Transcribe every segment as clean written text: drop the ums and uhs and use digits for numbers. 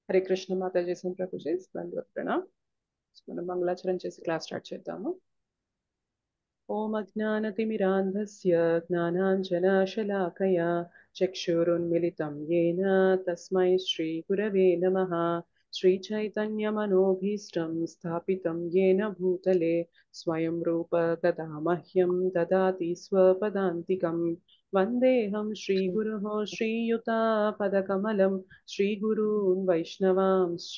హరే కృష్ణ మాతాజీ సంప్రభుజీ దండవత్ ప్రణామ్. మనం మంగళాచరణ చేసి class start చేద్దాము. ఓం అజ్ఞానతిమిరాంధస్య జ్ఞానాంజనశలాకయా చక్షురున్మిలితం येन తస్మై శ్రీగురవే నమః. శ్రీచైతన్యమనోభీష్టం స్థాపితం येन భూతలే స్వయం రూప తదా మహ్యం దదాతి స్వపదాంతికం. వందేహం శ్రీగురోః శ్రీయుతాపదకమలం శ్రీగురూన్ వైష్ణవాంశ్చ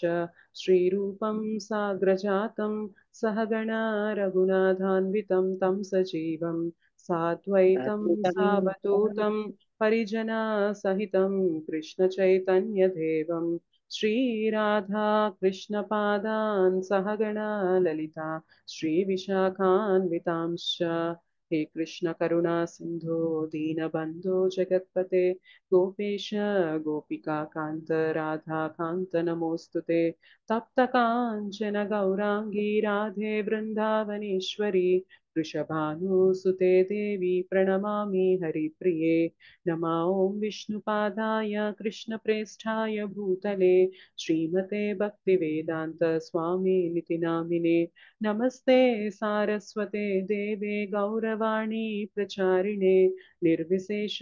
श्रीरूपं साग्रजातं सहगणा रघुनाथान्वितं तं सजीवं साद्वैतं सावधूतं परिजनसहितं कृष्णचैतन्यदेवं श्रीराधा कृष्णपादान् सहगणा ललिता श्रीविशाखान्वितांश्च। हे कृष्ण करुणा सिन्धो दीनबन्धो जगत्पते गोपेश गोपिका कान्त राधा कान्त नमोऽस्तुते। तप्त काञ्चन गौराङ्गी राधे वृन्दावनेश्वरी वृषभानुसुते देवी प्रणमामि हरिप्रिये। नमः ॐ विष्णुपादाय कृष्णप्रेष्ठाय भूतले श्रीमते भक्तिवेदान्त स्वामिनिति नामिने। नमस्ते सारस्वते देवे गौरवाणी प्रचारिणे निर्विशेष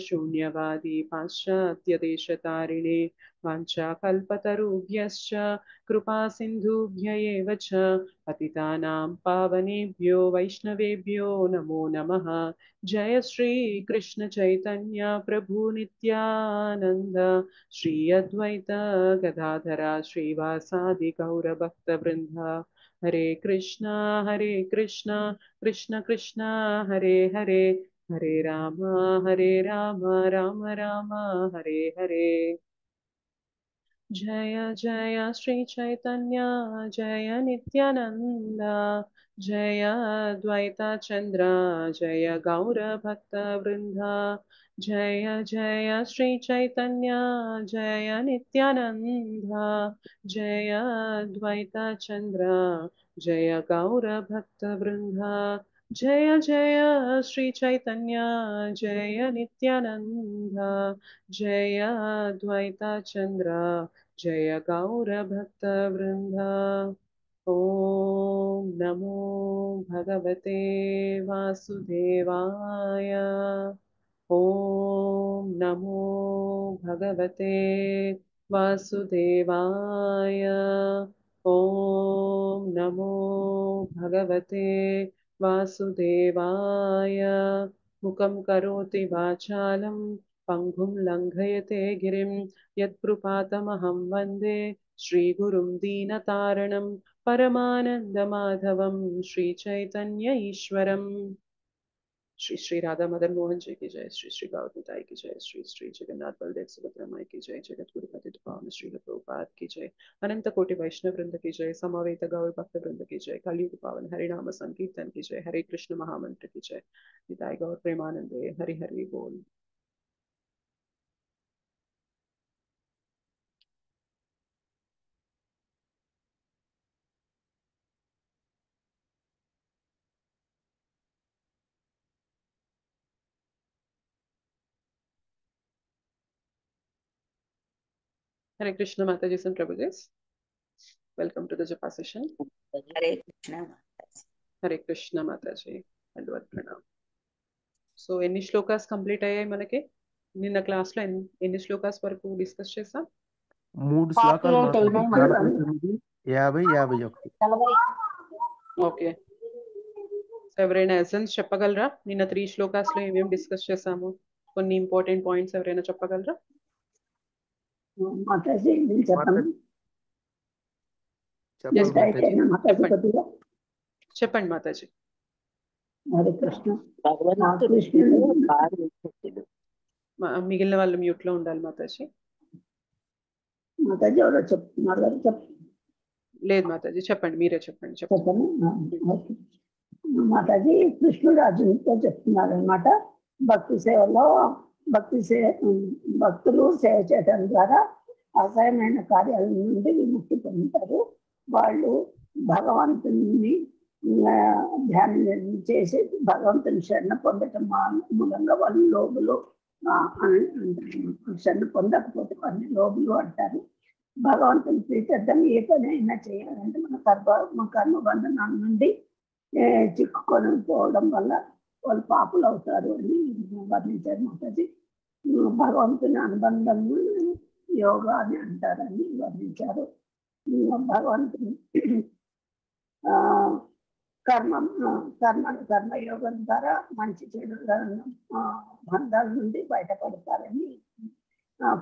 शून्यवादी पाश्चात्यदेशतारिणे वाञ्छाकल्पतरुभ्यश्च कृपा सिन्धुभ्य एव च पतितानां पावनेभ्यो वैष्णवेभ्यो नमो नमः। जय श्री कृष्ण चैतन्य प्रभु नित्यानंद श्री अद्वैत गदाधरा श्रीवासादि गौरभक्तवृन्द। हरे कृष्णा कृष्ण कृष्ण हरे हरे हरे राम राम राम हरे हरे। जय जय श्री चैतन्य जय नित्यानंद जय द्वैता चंद्र जय गौर भक्त वृंद। जय जय श्री चैतन्य जय नित्यानंद जय द्वैता चंद्र जय गौर भक्त वृंद। जय जय श्री चैतन्य जय नित्यानंद जय द्वैता चंद्र जय गौर भक्त वृंद। ओम नमो भगवते वासुदेवाय। ओम नमो भगवते वासुदेवाय। ओम नमो भगवते वासुदेवाय। मुखं करोति वाचालं पङ्गुं लङ्घयते गिरिं यत्कृपातमहं वन्दे श्रीगुरुं दीनतारणं परमानन्दमाधवं श्रीचैतन्य ईश्वरम्। श्री श्री राधा मदन मोहन जी की जय। श्री श्री गौरताई की जय। श्री श्री जगन्नाथ बलदेव सुभद्रा माई की जय। जगत गुरु पतित पावन श्री प्रभुपाद की जय। अनंत कोटि वैष्णव वृंद की जय। समवेत गौर भक्त वृंद की जय। कलयुग पावन हरिनाम संकीर्तन की जय। हरे कृष्ण महामंत्र की जय। निताय गौर प्रेमानंदे हरि हरि बोल। हरे कृष्ण माता जी सन प्रभु जी। वेलकम टू द जपा सेशन। हरे कृष्ण माताजी। हरे कृष्ण माता जी దండవత్ ప్రణామ్. సో ఎన్ని శ్లోకాస్ కంప్లీట్ అయ్యాయి మనకి నిన్న క్లాస్ లో ఎన్ని శ్లోకాస్ వరకు డిస్కస్ చేసాం? 3 శ్లోకాలు మాత్రమే. 49, 50, 51. ఓకే. సో ఎవరైనా ఎసెన్స్ చెప్పగలరా? నిన్న 3 శ్లోకాస్ లో ఏమేమి డిస్కస్ చేసాము? కొన్ని ఇంపార్టెంట్ పాయింట్స్ ఎవరైనా చెప్పగలరా? మాతాజీ నేను చెప్పండి. చెప్పండి మాతాజీ. హరే కృష్ణ. మిగిలిన వాళ్ళు మ్యూట్ లో ఉండాలి మాతాజీ. మాతాజీ ఎవరో చెప్తున్నారు కదా, లేదు మాతాజీ చెప్పండి, మీరే చెప్పండి. చెప్పండి మాతాజీ. కృష్ణుడు అర్జునుడితో చెప్తున్నారు అనమాట, భక్తులు సేవ చేయడం ద్వారా అసహ్యమైన కార్యాల నుండి విముక్తి పొందుతారు. వాళ్ళు భగవంతుని ధ్యానం చేసి భగవంతుని శరణ పొందటం మూలంగా వాళ్ళు లోబులు శరణ పొందకపోతే వాళ్ళని లోబులు అంటారు. భగవంతుని ప్రీత్యర్థం ఏ పని అయినా చేయాలంటే మన కర్మబంధనాల నుండి చిక్కుకొని పోవడం వల్ల వాళ్ళు పాపులు అవుతారు అని వర్ణించారు మాతాజీ. భగవంతుని అనుబంధము యోగా అని అంటారని వర్ణించారు. భగవంతుని కర్మయోగం ద్వారా మంచి చెడు బంధాల నుండి బయటపడతారని,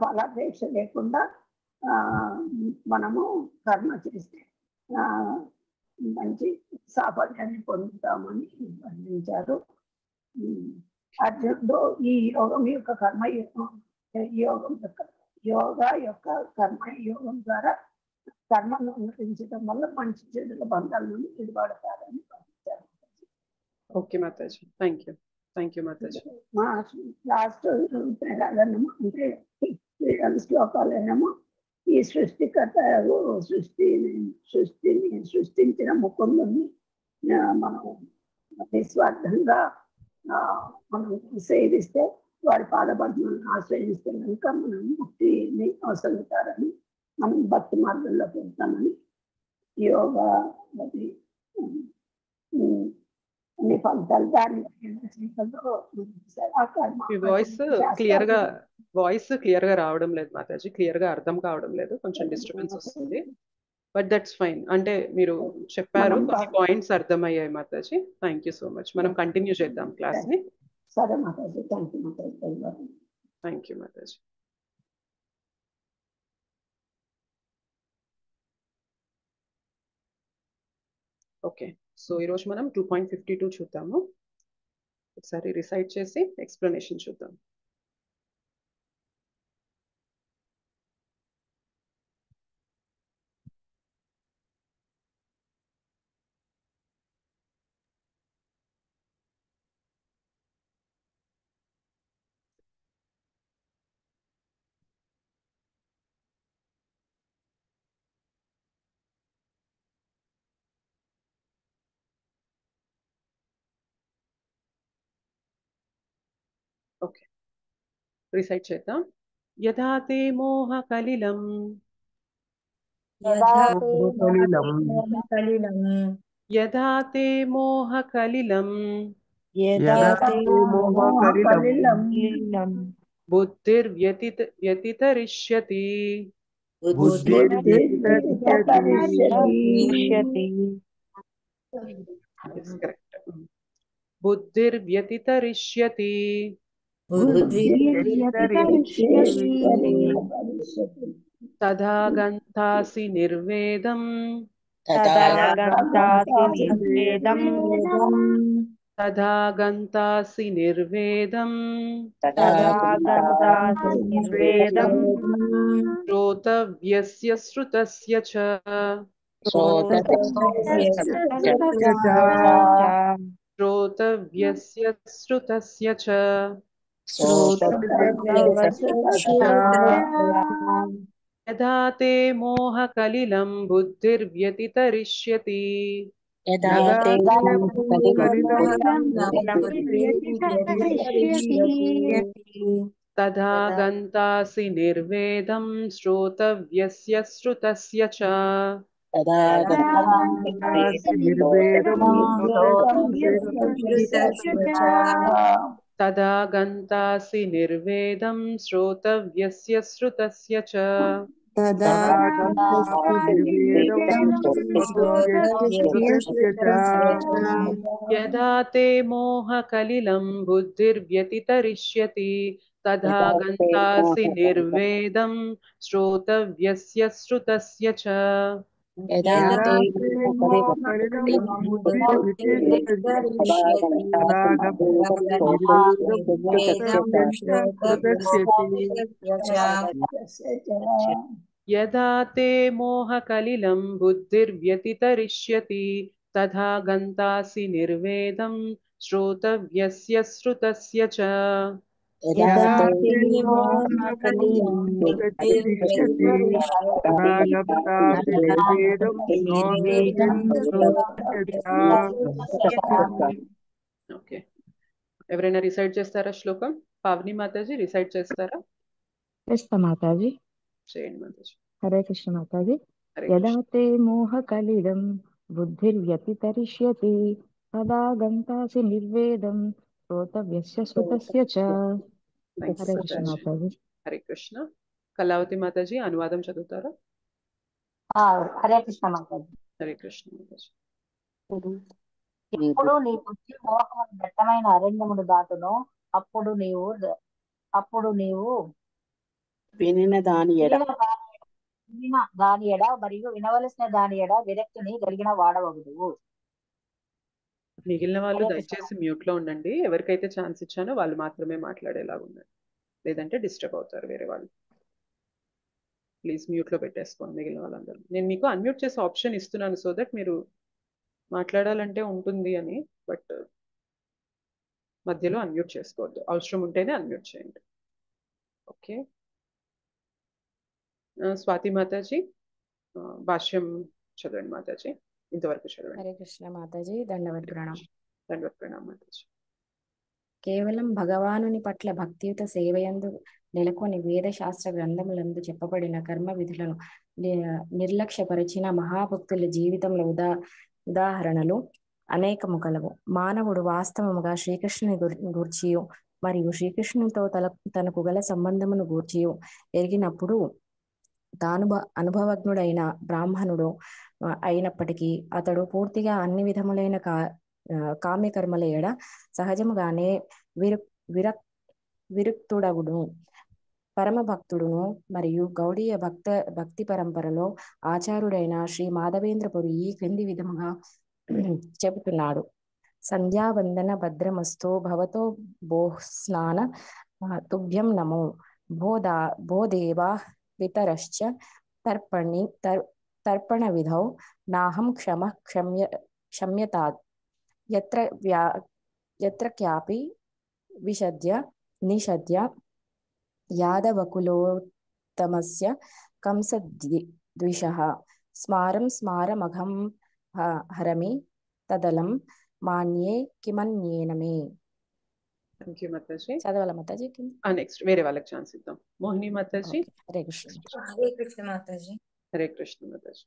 ఫలాపేక్ష లేకుండా మనము కర్మ చేస్తే మంచి సాఫల్యాన్ని పొందుతామని వర్ణించారు. అర్జునుడు ఈ యోగం యొక్క యోగా యొక్క కర్మయోగం ద్వారా కర్మను అనుసరించడం వల్ల మంచి చెడుల బంధాల నుండి విడిపడతారని వర్ణించారు. ఓకే మాతాజీ, థ్యాంక్ యూ మాతాజీ. మా లాస్ట్ పేరాలనేమో అంటే శ్లోకాలనేమో ఈ సృష్టికర్త సృష్టించిన ముకుందుని మనం నిస్వార్థంగా మనం సేవిస్తే వారి పాదపద్మను ఆశ్రయిస్తే కనుక మనం ముక్తిని అవసరతారని, మనం భక్తి మార్గంలో పెడతామని, యోగా అన్ని ఫలితాలు దాని వాయిస్ క్లియర్ గా రావడం లేదు మాతాజీ, క్లియర్ గా అర్థం కావడం లేదు, కొంచెం డిస్టర్బెన్స్ వస్తుంది. But that's fine. అంటే మీరు చెప్పారు, కొన్ని పాయింట్స్ అర్థమయ్యాయి Mataji. Thank you so much. మనం కంటిన్యూ చేద్దాం క్లాస్ ని. సరే Mataji, thank you Mataji. Thank you Mataji. Okay, so ఈరోజు మనం 2.52 చూద్దాము. ఒకసారి రిసైట్ చేసి ఎక్స్ప్లెనేషన్ చూద్దాం. ఓకే, రిసైట్ చేద్దాం. యథా తే మోహ కలిలం యథా తే మోహ కలిలం బుద్ధిర్వ్యతితరిష్యతి బుద్ధిర్వ్యతితరిష్యతి తదా గంతాసి నిర్వేదం శ్రోతవ్యస్య శ్రుతస్య చ యథా తే మోహ కలిలం బుద్ధిర్వ్యతితరిష్యతి తదా గంతాసి నిర్వేదం శ్రోతవ్యస్య శ్రుతస్య చ తదా గంతాసి నిర్వేదం శ్రోతవ్యస్య శ్రుతస్య చ యథా తే మోహ కలిలం బుద్ధిర్వ్యతితరిష్యతి తదా గంతాసి నిర్వేదం శ్రోతవ్యస్య శ్రుతస్య చ యదా తే మోహ కలిలం బుద్ధిర్వ్యతితరిష్యతి తదా గంతాసి నిర్వేదం శ్రోతవ్యస్య శ్రుతస్య చ ఓకే, ఎవరైనా రిసైట్ చేస్తారా శ్లోకం? పావని మాతాజీ రిసైట్ చేస్తారా? మాతాజీ చేయండి మాతాజీ. హరే కృష్ణ మాతాజీ. హరే యదా కృష్ణ. తే మోహకలిలం బుద్ధిర్వ్యతితరిష్యతి తదా గంతాసి నిర్వేదం శ్రోతవ్యస్య శ్రుతస్య చ. Thank you Hare Krishna Mataji. మాతాజీ. హరే కృష్ణ. కళావతి మాతాజీ అనువాదం చదువుతారా? హరే కృష్ణ మాతాజీ. హరే కృష్ణ మాతాజీ. ఎప్పుడు నీ బుద్ధి మోహము దట్టమైన అరణ్యమును దాటును అప్పుడు నీవు వినిన దాని ఎడ వినిన దాని ఎడ మరియు వినవలసిన దాని ఎడ విరక్తిని కలిగిన వాడవగుదువు. మిగిలిన వాళ్ళు హరే కృష్ణ. దయచేసి మ్యూట్ లో ఉండండి. ఎవరికైతే ఛాన్స్ ఇచ్చానో వాళ్ళు మాత్రమే మాట్లాడేలాగా ఉండండి, లేదంటే డిస్టర్బ్ అవుతారు వేరే వాళ్ళు. ప్లీజ్ మ్యూట్ లో పెట్టేసుకోండి మిగిలిన వాళ్ళందరూ. నేను మీకు అన్మ్యూట్ చేసే ఆప్షన్ ఇస్తున్నాను సో దట్ మీరు మాట్లాడాలంటే ఉంటుంది అని, బట్ మధ్యలో అన్మ్యూట్ చేసుకోవద్దు. అవసరం ఉంటేనే అన్మ్యూట్ చేయండి. ఓకే. స్వాతి మాతాజీ భాష్యం చదవండి మాతాజీ. ఇంతవరకు చదవండి. హరే కృష్ణ మాతాజీ. దండవత్ ప్రణామం. దండవత్ ప్రణామం మాతాజీ. కేవలం భగవానుని పట్ల భక్తియుత సేవయందు నెలకొని వేద శాస్త్ర గ్రంథములందు చెప్పబడిన కర్మ విధులను నిర్లక్ష్యపరిచిన మహాభక్తుల జీవితంలో ఉదాహరణలు అనేకము కలవు. మానవుడు వాస్తవముగా శ్రీకృష్ణుని గూర్చియు మరియు శ్రీకృష్ణునితో తనకు గల సంబంధమును గూర్చియు ఎరిగినప్పుడు తాను అనుభవజ్ఞుడైన బ్రాహ్మణుడు అయినప్పటికీ అతడు పూర్తిగా అన్ని విధములైన కామ్యకర్మల ఎడ సహజముగానే విరుక్తుడగును. పరమ భక్తుడును మరియు గౌడీయ భక్తి పరంపరలో ఆచార్యుడైన శ్రీ మాధవేంద్రపురి ఈ క్రింది విధముగా చెబుతున్నాడు. సంధ్యావందన భద్రమస్తో భవతో భోస్నాన తుభ్యం నమో భో దేవా పితరశ్చ తర్పణ విధౌ నాహం క్షమ్యతాత్ యత్ర క్యాపి నిషద్య యాదవకులోత్తమస్య కంసద్విషః స్మారమఘం హరమి తదలం మాన్యే కిమన్యేన మే. Thank you Mataji. చదవాల మాతాజీ? నెక్స్ట్ వేరే వాళ్ళకి ఛాన్స్ ఇద్దాం. మోహిని మాతాజీ. హరే కృష్ణ. హరే కృష్ణ మాతాజీ. హరే కృష్ణ మాతాజీ.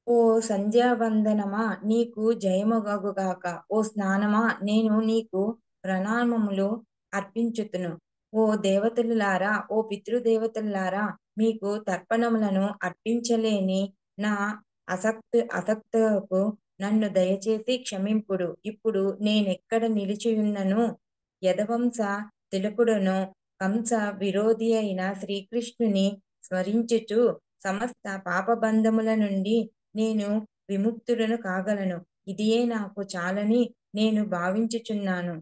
ఓ సంధ్యావందనమా నీకు జయముగగుగాక. ఓ స్నానమా నేను నీకు ప్రణామములు అర్పించుతును. ఓ దేవతలారా, ఓ పితృదేవతలారా, మీకు తర్పణములను అర్పించలేని నా అసక్తకు నన్ను దయచేసి క్షమింపుడు. ఇప్పుడు నేనెక్కడ నిలిచియున్నను? యదవంశ తిలకుడును కంస విరోధి అయిన శ్రీకృష్ణుని స్మరించుచు సమస్త పాపబంధముల నుండి నేను విముక్తుడను కాగలను. ఇదియే నాకు చాలని నేను భావించుచున్నాను.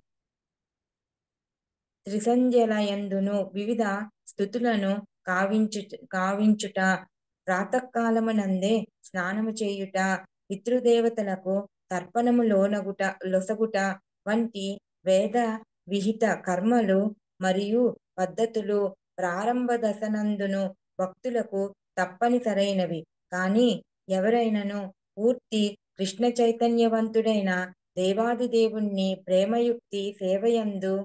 త్రిసంధ్యలయందును వివిధ స్థుతులను కావించుట, ప్రాతకాలమునందే స్నానము చేయుట, పితృదేవతలకు తర్పణము లొసగుట వంటి వేద విహిత కర్మలు మరియు పద్ధతులు ప్రారంభ దశనందును భక్తులకు తప్పనిసరైనవి. కానీ ఎవరైనను పూర్తి కృష్ణ చైతన్యవంతుడైన దేవాది దేవుణ్ణి ప్రేమయుక్తి సేవయందు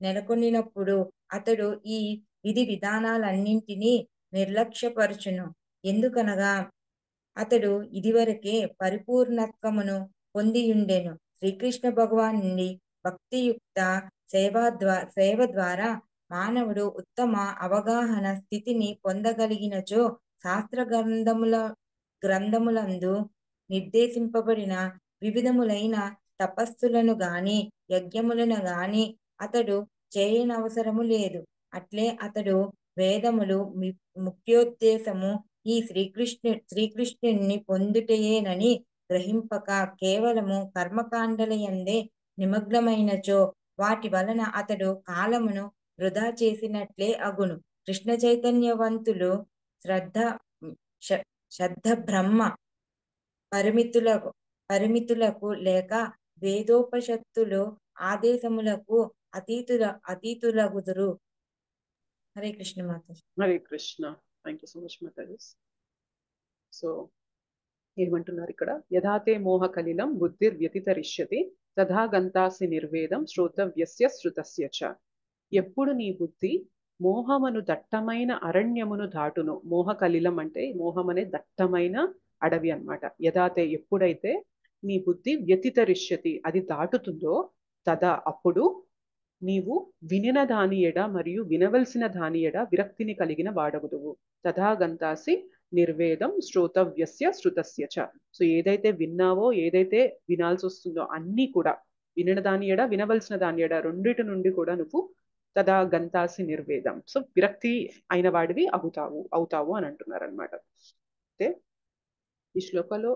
నెలకొనినప్పుడు అతడు ఈ విధి విధానాలన్నింటినీ నిర్లక్ష్యపరచును. ఎందుకనగా అతడు ఇదివరకే పరిపూర్ణత్వమును పొందియుండెను. శ్రీకృష్ణ భగవానుని భక్తియుక్త సేవ ద్వారా మానవుడు ఉత్తమ అవగాహన స్థితిని పొందగలిగినచో శాస్త్ర గ్రంథములందు నిర్దేశింపబడిన వివిధములైన తపస్సులను గాని యజ్ఞములను గాని అతడు చేయనవసరము లేదు. అట్లే అతడు వేదములు ముఖ్యోద్దేశము ఈ శ్రీకృష్ణుని పొందుటయేనని గ్రహింపక కేవలము కర్మకాండలయందే నిమగ్నమైనచో వాటి వలన అతడు కాలమును వృధా చేసినట్లే అగును. కృష్ణ చైతన్యవంతులు శ్రద్ధ బ్రహ్మ పరిమితులకు లేక వేదోపనిషత్తులు ఆదేశములకు అతీతులగుదురు. Hare Krishna Mataji. Hare Krishna. Thank you so much Mataji. So ఏమంటున్నారు ఇక్కడ? యథాతే మోహ కలిలం బుద్ధిర్ వ్యతితరిష్యతి తథా గంతాసి నిర్వేదం శ్రోతవ్యస్య శ్రుతస్య చ. ఎప్పుడు నీ బుద్ధి మోహమును దట్టమైన అరణ్యమును దాటును. మోహ కలిలం అంటే మోహం అనే దట్టమైన అడవి అన్నమాట. యదాతే ఎప్పుడైతే నీ బుద్ధి వ్యతితరిష్యతి అది దాటుతుందో తదా అప్పుడు నీవు వినిన దాని ఎడ మరియు వినవలసిన దాని ఎడ విరక్తిని కలిగిన వాడగుదువు. తథా గంతాసి నిర్వేదం శ్రోతవ్యస్య శృతస్య చ. సో ఏదైతే విన్నావో ఏదైతే వినాల్సి వస్తుందో అన్నీ కూడా వినిన దాని ఎడ వినవలసిన దాని ఎడ రెండిటి నుండి కూడా నువ్వు తదా గంతాసి నిర్వేదం, సో విరక్తి అయిన వాడివి అవుతావు అని అంటున్నారు అనమాట. అయితే ఈ శ్లోకంలో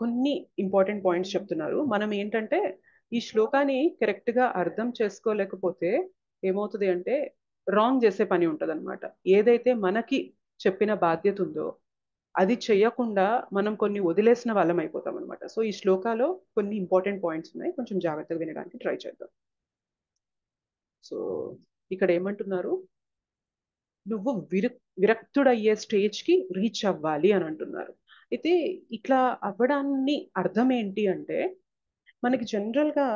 కొన్ని ఇంపార్టెంట్ పాయింట్స్ చెప్తున్నారు. మనం ఏంటంటే ఈ శ్లోకాన్ని కరెక్ట్ గా అర్థం చేసుకోలేకపోతే ఏమవుతుంది అంటే రాంగ్ చేసే పని ఉంటది అనమాట. ఏదైతే మనకి చెప్పిన బాధ్యత ఉందో అది చేయకుండా మనం కొన్ని వదిలేసిన వాళ్ళం అయిపోతాం అనమాట. సో ఈ శ్లోకాలో కొన్ని ఇంపార్టెంట్ పాయింట్స్ ఉన్నాయి, కొంచెం జాగ్రత్తగా వినడానికి ట్రై చేద్దాం. సో ఇక్కడ ఏమంటున్నారు, నువ్వు విరక్తుడయ్యే స్టేజ్ కి రీచ్ అవ్వాలి అని అంటున్నారు. అయితే ఇట్లా అవ్వడాన్ని అర్థం ఏంటి అంటే, మనకి జనరల్ గా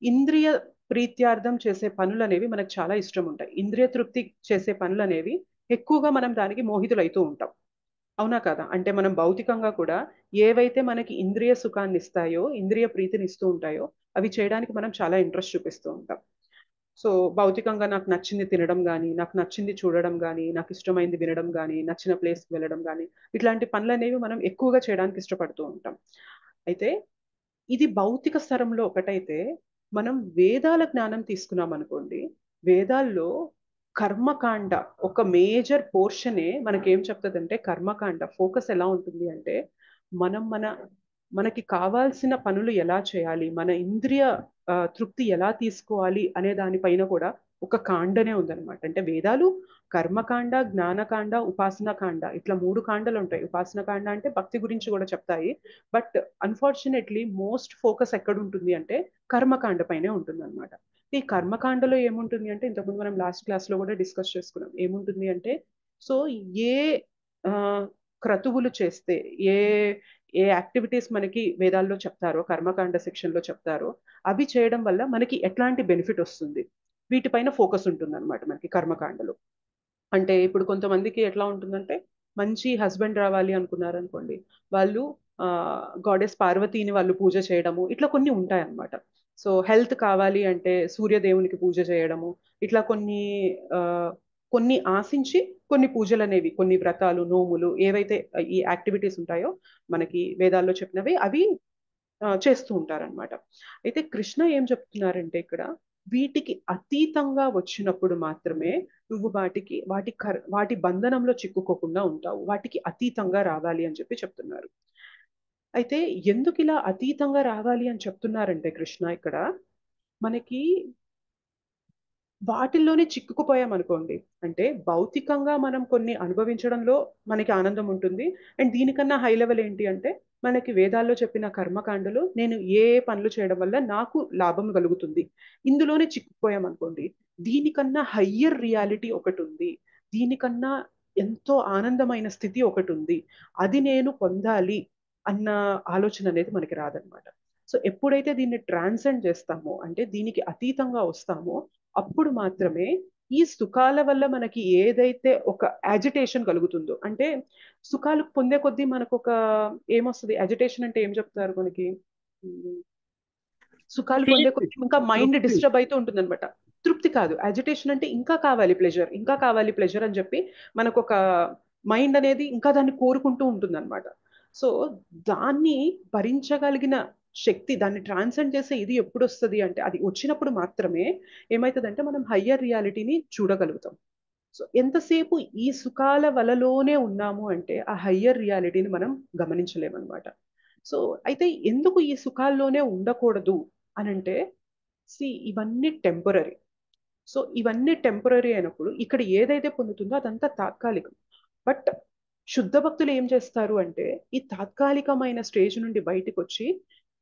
ఇంద్రియ ప్రీత్యార్థం చేసే పనులు అనేవి మనకు చాలా ఇష్టం ఉంటాయి. ఇంద్రియ తృప్తి చేసే పనులు అనేవి ఎక్కువగా మనం దానికి మోహితులైతూ ఉంటాం. అవునా కదా? అంటే మనం భౌతికంగా కూడా ఏవైతే మనకి ఇంద్రియ సుఖాన్ని ఇస్తాయో ఇంద్రియ ప్రీతిని ఇస్తూ ఉంటాయో అవి చేయడానికి మనం చాలా ఇంట్రెస్ట్ చూపిస్తూ ఉంటాం. సో భౌతికంగా నాకు నచ్చింది తినడం కానీ, నాకు నచ్చింది చూడడం కానీ, నాకు ఇష్టమైంది వినడం కానీ, నచ్చిన ప్లేస్కి వెళ్ళడం కానీ, ఇట్లాంటి పనులు అనేవి మనం ఎక్కువగా చేయడానికి ఇష్టపడుతూ ఉంటాం. అయితే ఇది భౌతిక స్థరంలో ఒకటైతే, మనం వేదాల జ్ఞానం తీసుకున్నాం అనుకోండి, వేదాల్లో కర్మకాండ ఒక మేజర్ పోర్షనే మనకేం చెప్తుందంటే, కర్మకాండ ఫోకస్ ఎలా ఉంటుంది అంటే మనం మనకి కావాల్సిన పనులు ఎలా చేయాలి, మన ఇంద్రియ తృప్తి ఎలా తీసుకోవాలి అనే దానిపైన కూడా ఒక కాండనే ఉందన్నమాట. అంటే వేదాలు కర్మకాండ, జ్ఞానకాండ, ఉపాసన కాండ ఇట్లా 3 కాండలు ఉంటాయి. ఉపాసన కాండ అంటే భక్తి గురించి కూడా చెప్తాయి. బట్ అన్ఫార్చునేట్లీ మోస్ట్ ఫోకస్ ఎక్కడ ఉంటుంది అంటే కర్మకాండ పైనే ఉంటుంది అనమాట. ఈ కర్మకాండలో ఏముంటుంది అంటే, ఇంతకుముందు మనం లాస్ట్ క్లాస్ లో కూడా డిస్కస్ చేసుకున్నాం. ఏముంటుంది అంటే, సో ఏ క్రతువులు చేస్తే ఏ ఏ యాక్టివిటీస్ మనకి వేదాల్లో చెప్తారో, కర్మకాండ సెక్షన్ లో చెప్తారో అవి చేయడం వల్ల మనకి ఎట్లాంటి బెనిఫిట్ వస్తుంది, వీటిపైన ఫోకస్ ఉంటుంది అనమాట మనకి కర్మకాండలో. అంటే ఇప్పుడు కొంతమందికి ఎట్లా ఉంటుందంటే, మంచి హస్బెండ్ రావాలి అనుకున్నారు అనుకోండి, వాళ్ళు గాడెస్ పార్వతీని వాళ్ళు పూజ చేయడము ఇట్లా కొన్ని ఉంటాయి అన్నమాట. సో హెల్త్ కావాలి అంటే సూర్యదేవునికి పూజ చేయడము ఇట్లా కొన్ని ఆశించి కొన్ని పూజలు అనేవి, కొన్ని వ్రతాలు, నోములు ఏవైతే ఈ యాక్టివిటీస్ ఉంటాయో మనకి వేదాల్లో చెప్పినవి అవి చేస్తూ ఉంటారనమాట. అయితే కృష్ణ ఏం చెప్తున్నారంటే ఇక్కడ, వీటికి అతీతంగా వచ్చినప్పుడు మాత్రమే నువ్వు వాటి బంధనంలో చిక్కుకోకుండా ఉంటావు. వాటికి అతీతంగా రావాలి అని చెప్పి చెప్తున్నారు. అయితే ఎందుకు ఇలా అతీతంగా రావాలి అని చెప్తున్నారంటే కృష్ణ ఇక్కడ, మనకి వాటిల్లోనే చిక్కుకుపోయాం అనుకోండి, అంటే భౌతికంగా మనం కొన్ని అనుభవించడంలో మనకి ఆనందం ఉంటుంది. అండ్ దీనికన్నా హై లెవెల్ ఏంటి అంటే, మనకి వేదాల్లో చెప్పిన కర్మకాండలు నేను ఏ పనులు చేయడం వల్ల నాకు లాభం కలుగుతుంది, ఇందులోనే చిక్కుకుపోయాం అనుకోండి. దీనికన్నా హయ్యర్ రియాలిటీ ఒకటి ఉంది, దీనికన్నా ఎంతో ఆనందమైన స్థితి ఒకటి ఉంది, అది నేను పొందాలి అన్న ఆలోచన అనేది మనకి రాదనమాట. సో ఎప్పుడైతే దీన్ని ట్రాన్సెండ్ చేస్తామో, అంటే దీనికి అతీతంగా వస్తామో, అప్పుడు మాత్రమే ఈ సుఖాల వల్ల మనకి ఏదైతే ఒక యాజిటేషన్ కలుగుతుందో, అంటే సుఖాలు పొందే కొద్దీ మనకు ఒక ఏమొస్తుంది, యాజిటేషన్ అంటే ఏం చెప్తారు మనకి, సుఖాలు పొందే కొద్దీ ఇంకా మైండ్ డిస్టర్బ్ అవుతూ ఉంటుంది అనమాట. తృప్తి కాదు, యాజిటేషన్ అంటే ఇంకా కావాలి ప్లెజర్, ఇంకా కావాలి ప్లెజర్ అని చెప్పి మనకు ఒక మైండ్ అనేది ఇంకా దాన్ని కోరుకుంటూ ఉంటుంది అనమాట. సో దాన్ని భరించగలిగిన శక్తి, దాన్ని ట్రాన్సెండ్ చేసే ఇది ఎప్పుడు వస్తుంది అంటే, అది వచ్చినప్పుడు మాత్రమే ఏమవుతుందంటే మనం హయ్యర్ రియాలిటీని చూడగలుగుతాం. సో ఎంతసేపు ఈ సుఖాల వలలోనే ఉన్నాము అంటే ఆ హయ్యర్ రియాలిటీని మనం గమనించలేమన్నమాట. సో అయితే ఎందుకు ఈ సుఖాల్లోనే ఉండకూడదు అనంటే, ఇవన్నీ టెంపరరీ. సో ఇవన్నీ టెంపరరీ అయినప్పుడు ఇక్కడ ఏదైతే పొందుతుందో అదంతా తాత్కాలికం. బట్ శుద్ధ భక్తులు ఏం చేస్తారు అంటే, ఈ తాత్కాలికమైన స్టేజ్ నుండి బయటకు వచ్చి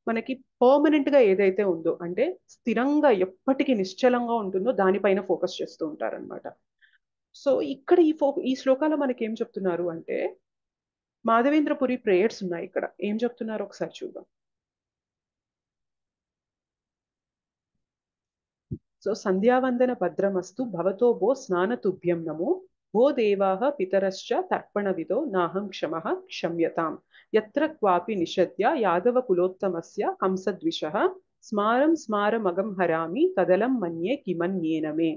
మనకి పర్మనెంట్ గా ఏదైతే ఉందో, అంటే స్థిరంగా ఎప్పటికీ నిశ్చలంగా ఉంటుందో దానిపైన ఫోకస్ చేస్తూ ఉంటారనమాట. సో ఇక్కడ ఈ శ్లోకాలు మనకి ఏం చెప్తున్నారు అంటే, మాధవేంద్రపురి ప్రేయర్స్ ఉన్నాయి ఇక్కడ, ఏం చెప్తున్నారు ఒకసారి చూద్దాం. సో సంధ్యావందన భద్రమస్తు భవతో భో స్నానతుభ్యం నమో భో దేవాః పితరశ్చ తర్పణవిదో నాహం క్షమః క్షమ్యతాం యత్ర క్వాపి నిషద్య యాదవ కులోత్తమస్య హంసద్విషః స్మారం స్మారమగం హరామి తదలం మన్యే కిమన్యేనమే.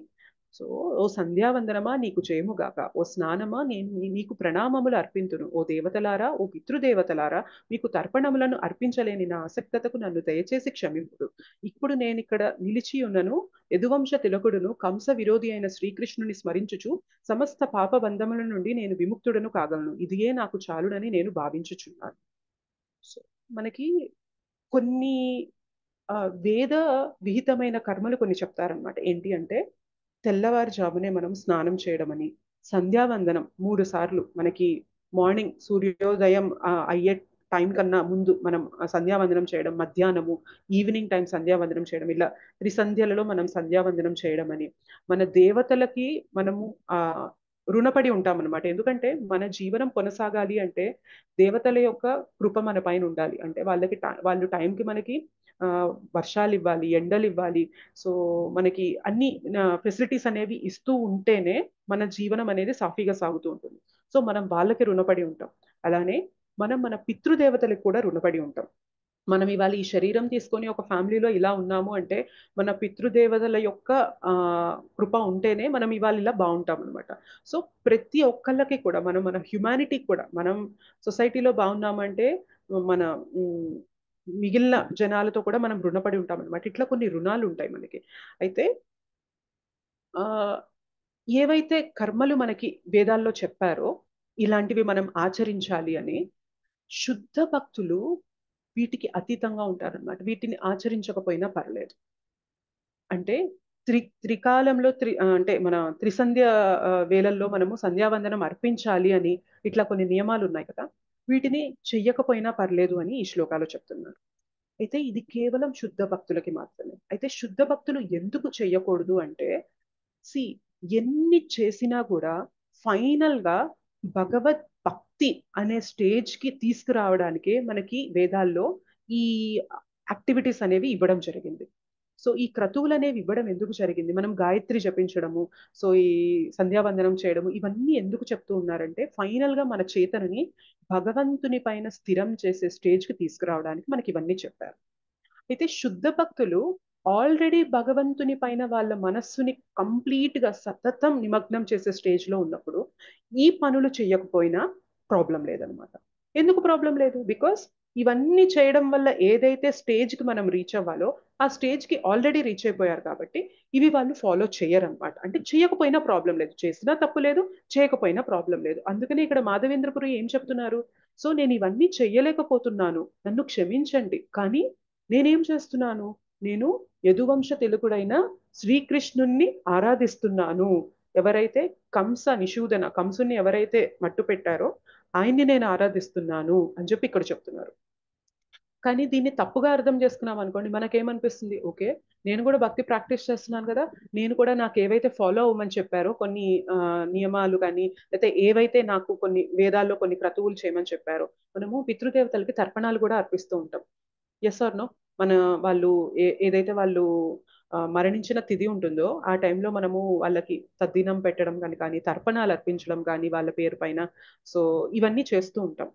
సో ఓ సంధ్యావందనమా నీకు చేయముగాక, ఓ స్నానమా నేను నీకు ప్రణామములు అర్పింతును, ఓ దేవతలారా ఓ పితృదేవతలారా మీకు తర్పణములను అర్పించలేని నా ఆసక్తతకు నన్ను దయచేసి క్షమింపుడు. ఇప్పుడు నేను ఇక్కడ నిలిచి ఉన్నను యదువంశ తిలకుడును కంస విరోధి అయిన శ్రీకృష్ణుని స్మరించుచు సమస్త పాపబంధముల నుండి నేను విముక్తుడను కాగలను, ఇదియే నాకు చాలునని నేను భావించుచున్నాను. సో మనకి కొన్ని వేద విహితమైన కర్మలు కొన్ని చెప్తారనమాట. ఏంటి అంటే తెల్లవారుజామునే మనం స్నానం చేయడం అని, సంధ్యావందనం 3 సార్లు మనకి మార్నింగ్ సూర్యోదయం అయ్యే టైం కన్నా ముందు మనం సంధ్యావందనం చేయడం, మధ్యాహ్నము ఈవినింగ్ టైం సంధ్యావందనం చేయడం, ఇలా త్రిసంధ్యలలో మనం సంధ్యావందనం చేయడం అని, మన దేవతలకి మనము రుణపడి ఉంటాం అనమాట. ఎందుకంటే మన జీవనం కొనసాగాలి అంటే దేవతల యొక్క కృప మన పైన ఉండాలి. అంటే వాళ్ళు టైంకి మనకి వర్షాలు ఇవ్వాలి, ఎండలు ఇవ్వాలి. సో మనకి అన్ని ఫెసిలిటీస్ అనేవి ఇస్తూ ఉంటేనే మన జీవనం అనేది సాఫీగా సాగుతూ ఉంటుంది. సో మనం వాళ్ళకి రుణపడి ఉంటాం. అలానే మనం మన పితృదేవతలకు కూడా రుణపడి ఉంటాం. మనం ఇవాళ ఈ శరీరం తీసుకొని ఒక ఫ్యామిలీలో ఇలా ఉన్నాము అంటే మన పితృదేవతల యొక్క కృప ఉంటేనే మనం ఇవాళ ఇలా బాగుంటాం అనమాట. సో ప్రతి ఒక్కళ్ళకి కూడా మన హ్యుమానిటీకి కూడా మనం సొసైటీలో బాగున్నామంటే మన మిగిలిన జనాలతో కూడా మనం రుణపడి ఉంటాం అనమాట. ఇట్లా కొన్ని రుణాలు ఉంటాయి మనకి. అయితే ఏవైతే కర్మలు మనకి వేదాల్లో చెప్పారో ఇలాంటివి మనం ఆచరించాలి అని, శుద్ధ భక్తులు వీటికి అతీతంగా ఉంటారనమాట. వీటిని ఆచరించకపోయినా పర్లేదు. అంటే త్రికాలంలో అంటే మన త్రిసంధ్య వేళల్లో మనము సంధ్యావందనం అర్పించాలి అని ఇట్లా కొన్ని నియమాలు ఉన్నాయి కదా, వీటిని చెయ్యకపోయినా పర్లేదు అని ఈ శ్లోకాలు చెప్తున్నారు. అయితే ఇది కేవలం శుద్ధ భక్తులకి మాత్రమే. అయితే శుద్ధ భక్తులు ఎందుకు చెయ్యకూడదు అంటే, ఎన్ని చేసినా కూడా ఫైనల్ గా భగవత్ భక్తి అనే స్టేజ్ కి తీసుకురావడానికి మనకి వేదాల్లో ఈ యాక్టివిటీస్ అనేవి ఇవ్వడం జరిగింది. సో ఈ క్రతువులు అనేవి ఇవ్వడం ఎందుకు జరిగింది? మనం గాయత్రి జపించడము, సో ఈ సంధ్యావందనం చేయడము, ఇవన్నీ ఎందుకు చెప్తూ ఉన్నారంటే ఫైనల్ గా మన చేతనని భగవంతుని పైన స్థిరం చేసే స్టేజ్ కి తీసుకురావడానికి మనకి ఇవన్నీ చెప్పారు. అయితే శుద్ధ భక్తులు ఆల్రెడీ భగవంతుని పైన వాళ్ళ మనస్సుని కంప్లీట్ గా సతతం నిమగ్నం చేసే స్టేజ్ లో ఉన్నప్పుడు ఈ పనులు చేయకపోయినా ప్రాబ్లం లేదనమాట. ఎందుకు ప్రాబ్లం లేదు? బికాస్ ఇవన్నీ చేయడం వల్ల ఏదైతే స్టేజ్ కి మనం రీచ్ అవ్వాలో ఆ స్టేజ్ కి ఆల్రెడీ రీచ్ అయిపోయారు కాబట్టి ఇవి వాళ్ళు ఫాలో చేయరు అనమాట. అంటే చేయకపోయినా ప్రాబ్లం లేదు, చేసినా తప్పు లేదు, చేయకపోయినా ప్రాబ్లం లేదు. అందుకని ఇక్కడ మాధవేంద్రపురి ఏం చెప్తున్నారు? సో నేను ఇవన్నీ చెయ్యలేకపోతున్నాను, నన్ను క్షమించండి, కానీ నేనేం చేస్తున్నాను? నేను యదువంశ తిలకుడైన శ్రీకృష్ణుణ్ణి ఆరాధిస్తున్నాను. ఎవరైతే కంసుని ఎవరైతే మట్టు పెట్టారో ఆయన్ని నేను ఆరాధిస్తున్నాను అని చెప్పి ఇక్కడ చెప్తున్నారు. కానీ దీన్ని తప్పుగా అర్థం చేసుకున్నాం అనుకోండి, మనకేమనిపిస్తుంది, ఓకే నేను కూడా భక్తి ప్రాక్టీస్ చేస్తున్నాను కదా, నేను కూడా నాకు ఏవైతే ఫాలో అవ్వమని చెప్పారో కొన్ని నియమాలు కానీ, లేకపోతే ఏవైతే నాకు కొన్ని వేదాల్లో కొన్ని క్రతువులు చేయమని చెప్పారో, మనము పితృదేవతలకి తర్పణాలు కూడా అర్పిస్తూ ఉంటాం. Yes or no? వాళ్ళు ఏదైతే వాళ్ళు మరణించిన తిథి ఉంటుందో ఆ టైంలో మనము వాళ్ళకి తద్దినం పెట్టడం కానీ తర్పణాలు అర్పించడం కానీ వాళ్ళ పేరు పైన, సో ఇవన్నీ చేస్తూ ఉంటాం.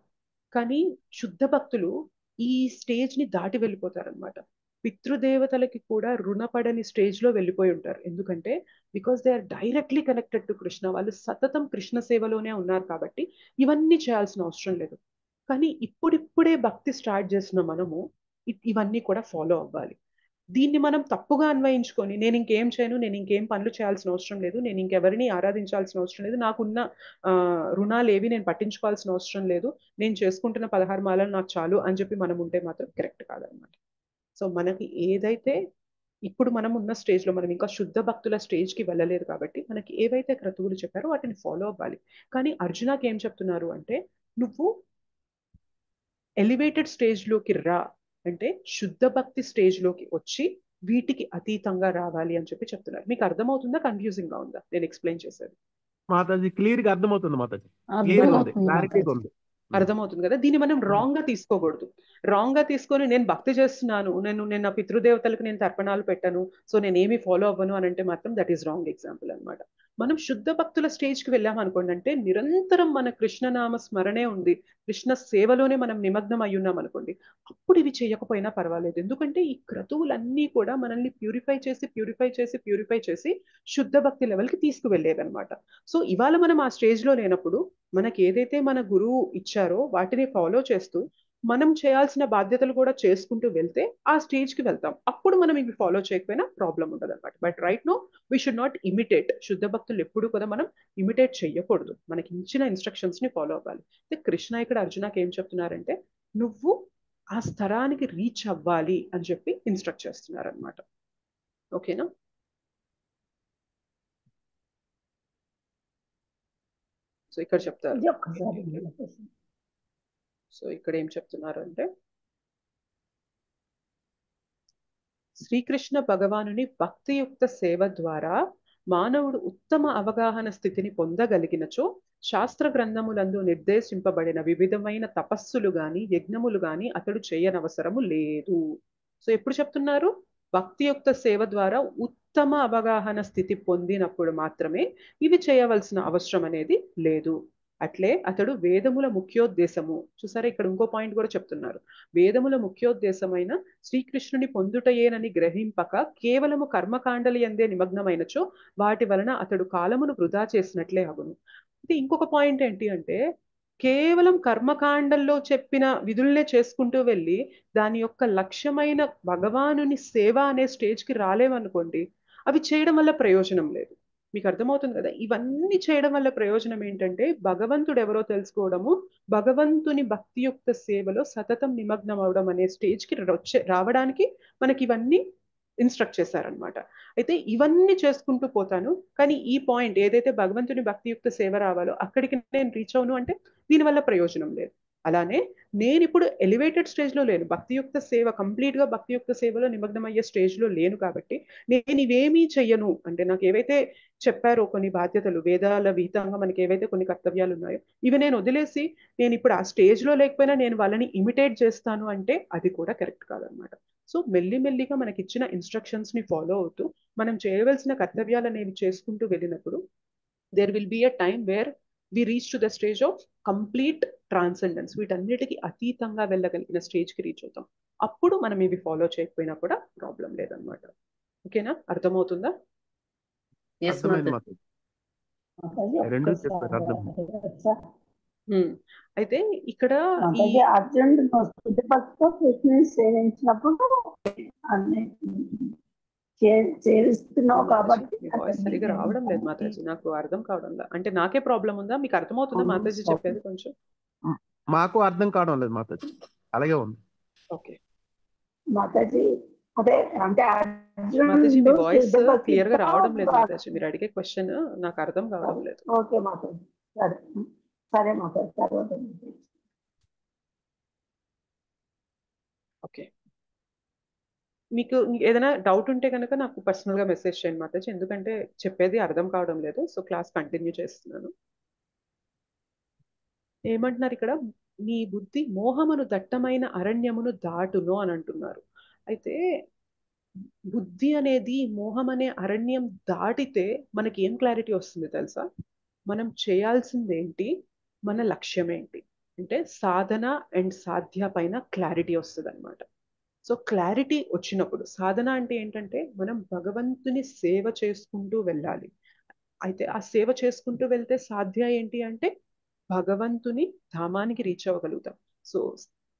కానీ శుద్ధ భక్తులు ఈ స్టేజ్ ని దాటి వెళ్ళిపోతారనమాట. పితృదేవతలకి కూడా రుణపడని స్టేజ్ లో వెళ్ళిపోయి ఉంటారు. ఎందుకంటే because they are directly connected to Krishna. వాళ్ళు సతతం కృష్ణ సేవలోనే ఉన్నారు కాబట్టి ఇవన్నీ చేయాల్సిన అవసరం లేదు. కానీ ఇప్పుడిప్పుడే భక్తి స్టార్ట్ చేసిన మనము ఇవన్నీ కూడా ఫాలో అవ్వాలి. దీన్ని మనం తప్పుగా అన్వయించుకొని నేను ఇంకేం చేయను, నేను ఇంకేం పనులు చేయాల్సిన అవసరం లేదు, నేను ఇంకెవరిని ఆరాధించాల్సిన అవసరం లేదు, నాకున్న రుణాలు ఏవి నేను పట్టించుకోవాల్సిన అవసరం లేదు, నేను చేసుకుంటున్న 16 మాలలు నాకు చాలు అని చెప్పి మనం ఉంటే మాత్రం కరెక్ట్ కాదనమాట. సో మనకి ఏదైతే ఇప్పుడు మనం ఉన్న స్టేజ్ లో మనం ఇంకా శుద్ధ భక్తుల స్టేజ్ కి వెళ్ళలేదు కాబట్టి మనకి ఏవైతే క్రతువులు చెప్పారో వాటిని ఫాలో అవ్వాలి. కానీ అర్జునకి ఏం చెప్తున్నారు అంటే, నువ్వు ఎలివేటెడ్ స్టేజ్ లోకి రా అంటే శుద్ధ భక్తి స్టేజ్ లోకి వచ్చి వీటికి అతీతంగా రావాలి అని చెప్పి చెప్తున్నారు. మీకు అర్థమవుతుందా? కన్ఫ్యూజింగ్ గా ఉందా నేను ఎక్స్ప్లెయిన్ చేసేది? మాతాజీ క్లియర్ గా అర్థమవుతుంది మాతాజీ, క్లియర్ గా ఉంది, క్లారిటీగా ఉంది. అర్థమవుతుంది కదా? దీన్ని మనం రాంగ్ గా తీసుకోకూడదు. రాంగ్ గా తీసుకొని నేను భక్తి చేస్తున్నాను, నేను నా పితృదేవతలకు నేను తర్పణాలు పెట్టను, సో నేను ఏమి ఫాలో అవ్వను అని అంటే మాత్రం దట్ ఈస్ రాంగ్ ఎగ్జాంపుల్ అన్నమాట. మనం శుద్ధ భక్తుల స్టేజ్ కి వెళ్ళాం అనుకోండి, అంటే నిరంతరం మన కృష్ణనామ స్మరణే ఉంది, కృష్ణ సేవలోనే మనం నిమగ్నం అయి ఉన్నాం అనుకోండి, అప్పుడు ఇవి చేయకపోయినా పర్వాలేదు. ఎందుకంటే ఈ క్రతువులన్నీ కూడా మనల్ని ప్యూరిఫై చేసి శుద్ధ భక్తి లెవెల్కి తీసుకువెళ్ళేదన్నమాట. సో ఇవాళ మనం ఆ స్టేజ్ లో లేనప్పుడు మనకి ఏదైతే మన గురువు ఇచ్చారో వాటిని ఫాలో చేస్తూ మనం చేయాల్సిన బాధ్యతలు కూడా చేసుకుంటూ వెళ్తే ఆ స్టేజ్ కి వెళ్తాం. అప్పుడు మనం ఇవి ఫాలో చేయకపోయినా ప్రాబ్లం ఉండదు అనమాట. But right no we should not imitate. శుద్ధ భక్తులు ఎప్పుడు కూడా మనం ఇమిటేట్ చెయ్యకూడదు, మనకి ఇచ్చిన ఇన్స్ట్రక్షన్స్ ని ఫాలో అవ్వాలి. కృష్ణ ఇక్కడ అర్జునకి ఏం చెప్తున్నారంటే, నువ్వు ఆ స్థరానికి రీచ్ అవ్వాలి అని చెప్పి ఇన్స్ట్రక్ట్ చేస్తున్నారు అనమాట. ఓకేనా? సో ఇక్కడ చెప్తారు. ఇది ఒక్కసారి సో ఇక్కడ ఏం చెప్తున్నారు అంటే, శ్రీకృష్ణ భగవానుని భక్తియుక్త సేవ ద్వారా మానవుడు ఉత్తమ అవగాహన స్థితిని పొందగలిగినచో శాస్త్ర గ్రంథములందు నిర్దేశింపబడిన వివిధమైన తపస్సులు గాని యజ్ఞములు గాని అతడు చేయనవసరము లేదు. సో ఎప్పుడు చెప్తున్నారు? భక్తియుక్త సేవ ద్వారా ఉత్తమ అవగాహన స్థితి పొందినప్పుడు మాత్రమే ఇవి చేయవలసిన అవసరం అనేది లేదు. అట్లే అతడు వేదముల ముఖ్యోద్దేశము, చూసారా ఇక్కడ ఇంకో పాయింట్ కూడా చెప్తున్నారు, వేదముల ముఖ్యోద్దేశమైన శ్రీకృష్ణుని పొందుటయేనని గ్రహింపక కేవలము కర్మకాండలి అందే నిమగ్నమైనచో వాటి వలన అతడు కాలమును వృధా చేసినట్లే అగును. ఇది ఇంకొక పాయింట్ ఏంటి అంటే, కేవలం కర్మకాండల్లో చెప్పిన విధుల్నే చేసుకుంటూ వెళ్ళి దాని యొక్క లక్ష్యమైన భగవానుని సేవ అనే స్టేజ్కి రాలేమనుకోండి, అవి చేయడం వల్ల ప్రయోజనం లేదు. మీకు అర్థమవుతుంది కదా? ఇవన్నీ చేయడం వల్ల ప్రయోజనం ఏంటంటే, భగవంతుడు ఎవరో తెలుసుకోవడము, భగవంతుని భక్తియుక్త సేవలో సతతం నిమగ్నం అవడం అనే స్టేజ్కి రావడానికి మనకి ఇవన్నీ ఇన్స్ట్రక్ట్ చేశారనమాట. అయితే ఇవన్నీ చేసుకుంటూ పోతాను, కానీ ఈ పాయింట్ ఏదైతే భగవంతుని భక్తియుక్త సేవ రావాలో అక్కడికి నేను రీచ్ అవును అంటే దీనివల్ల ప్రయోజనం లేదు. అలానే నేను ఇప్పుడు ఎలివేటెడ్ స్టేజ్లో లేను, భక్తియుక్త సేవ కంప్లీట్గా భక్తియుక్త సేవలో నిమగ్నం అయ్యే స్టేజ్లో లేను, కాబట్టి నేను ఇవేమీ చెయ్యను అంటే, నాకు ఏవైతే చెప్పారో కొన్ని బాధ్యతలు, వేదాల విహితంగా మనకి ఏవైతే కొన్ని కర్తవ్యాలు ఉన్నాయో ఇవి నేను వదిలేసి నేను ఇప్పుడు ఆ స్టేజ్లో లేకపోయినా నేను వాళ్ళని ఇమిటేట్ చేస్తాను అంటే అది కూడా కరెక్ట్ కాదనమాట. సో మెల్లిమెల్లిగా మనకి ఇచ్చిన ఇన్స్ట్రక్షన్స్ ని ఫాలో అవుతూ మనం చేయవలసిన కర్తవ్యాలు అనేవి చేసుకుంటూ వెళ్ళినప్పుడు there will be a time where we reach to the stage of complete transcendence. వీటన్నిటికీ అతీతంగా వెళ్ళగలిగిన స్టేజ్కి రీచ్ అవుతాం. అప్పుడు మనం ఇవి ఫాలో చేయకపోయినా కూడా ప్రాబ్లం లేదనమాట. ఓకేనా? అర్థమవుతుందా? అర్థమైంది మాకు. రెండు చెప్పారు, అర్థమైంది. అయితే ఇక్కడ అర్జునుడు స్థుతిపక్షతో కృష్ణుని సేవించినప్పుడు అన్ని చేస్తున్నావు కాబట్టి వాయిస్ సరిగా రావడం లేదు మాతాజీ, నాకు అర్థం కావడం లేదు. అంటే నాకే ప్రాబ్లం ఉందా? మీకు అర్థమవుతుందా మాతాజీ చెప్పేది? కొంచెం మాకు అర్థం కావడం లేదు మాతాజీ, అలాగే ఉంది. ఓకే మాతాజీ, అదే అంటే మాతాజీ మీ వాయిస్ క్లియర్ గా రావడం లేదు మాతాజీ, మీరు అడిగే క్వశ్చన్ నాకు అర్థం కావడం లేదు. ఓకే మాతాజీ, సరే సరే మాతాజీ, తర్వాత ఓకే. మీకు ఏదైనా డౌట్ ఉంటే కనుక నాకు పర్సనల్గా మెసేజ్ చేయండి మాతాజీ, ఎందుకంటే చెప్పేది అర్థం కావడం లేదు. సో క్లాస్ కంటిన్యూ చేస్తున్నాను. ఏమంటున్నారు ఇక్కడ? నీ బుద్ధి మోహమును దట్టమైన అరణ్యమును దాటును అని అంటున్నారు. అయితే బుద్ధి అనేది మోహం అనే అరణ్యం దాటితే మనకి ఏం క్లారిటీ వస్తుంది తెలుసా? మనం చేయాల్సింది ఏంటి, మన లక్ష్యం ఏంటి అంటే సాధన అండ్ సాధ్య పైన క్లారిటీ వస్తుంది అనమాట. సో క్లారిటీ వచ్చినప్పుడు, సాధన అంటే ఏంటంటే మనం భగవంతుని సేవ చేసుకుంటూ వెళ్ళాలి. అయితే ఆ సేవ చేసుకుంటూ వెళ్తే సాధ్య ఏంటి అంటే భగవంతుని ధామానికి రీచ్ అవ్వగలుగుతాం. సో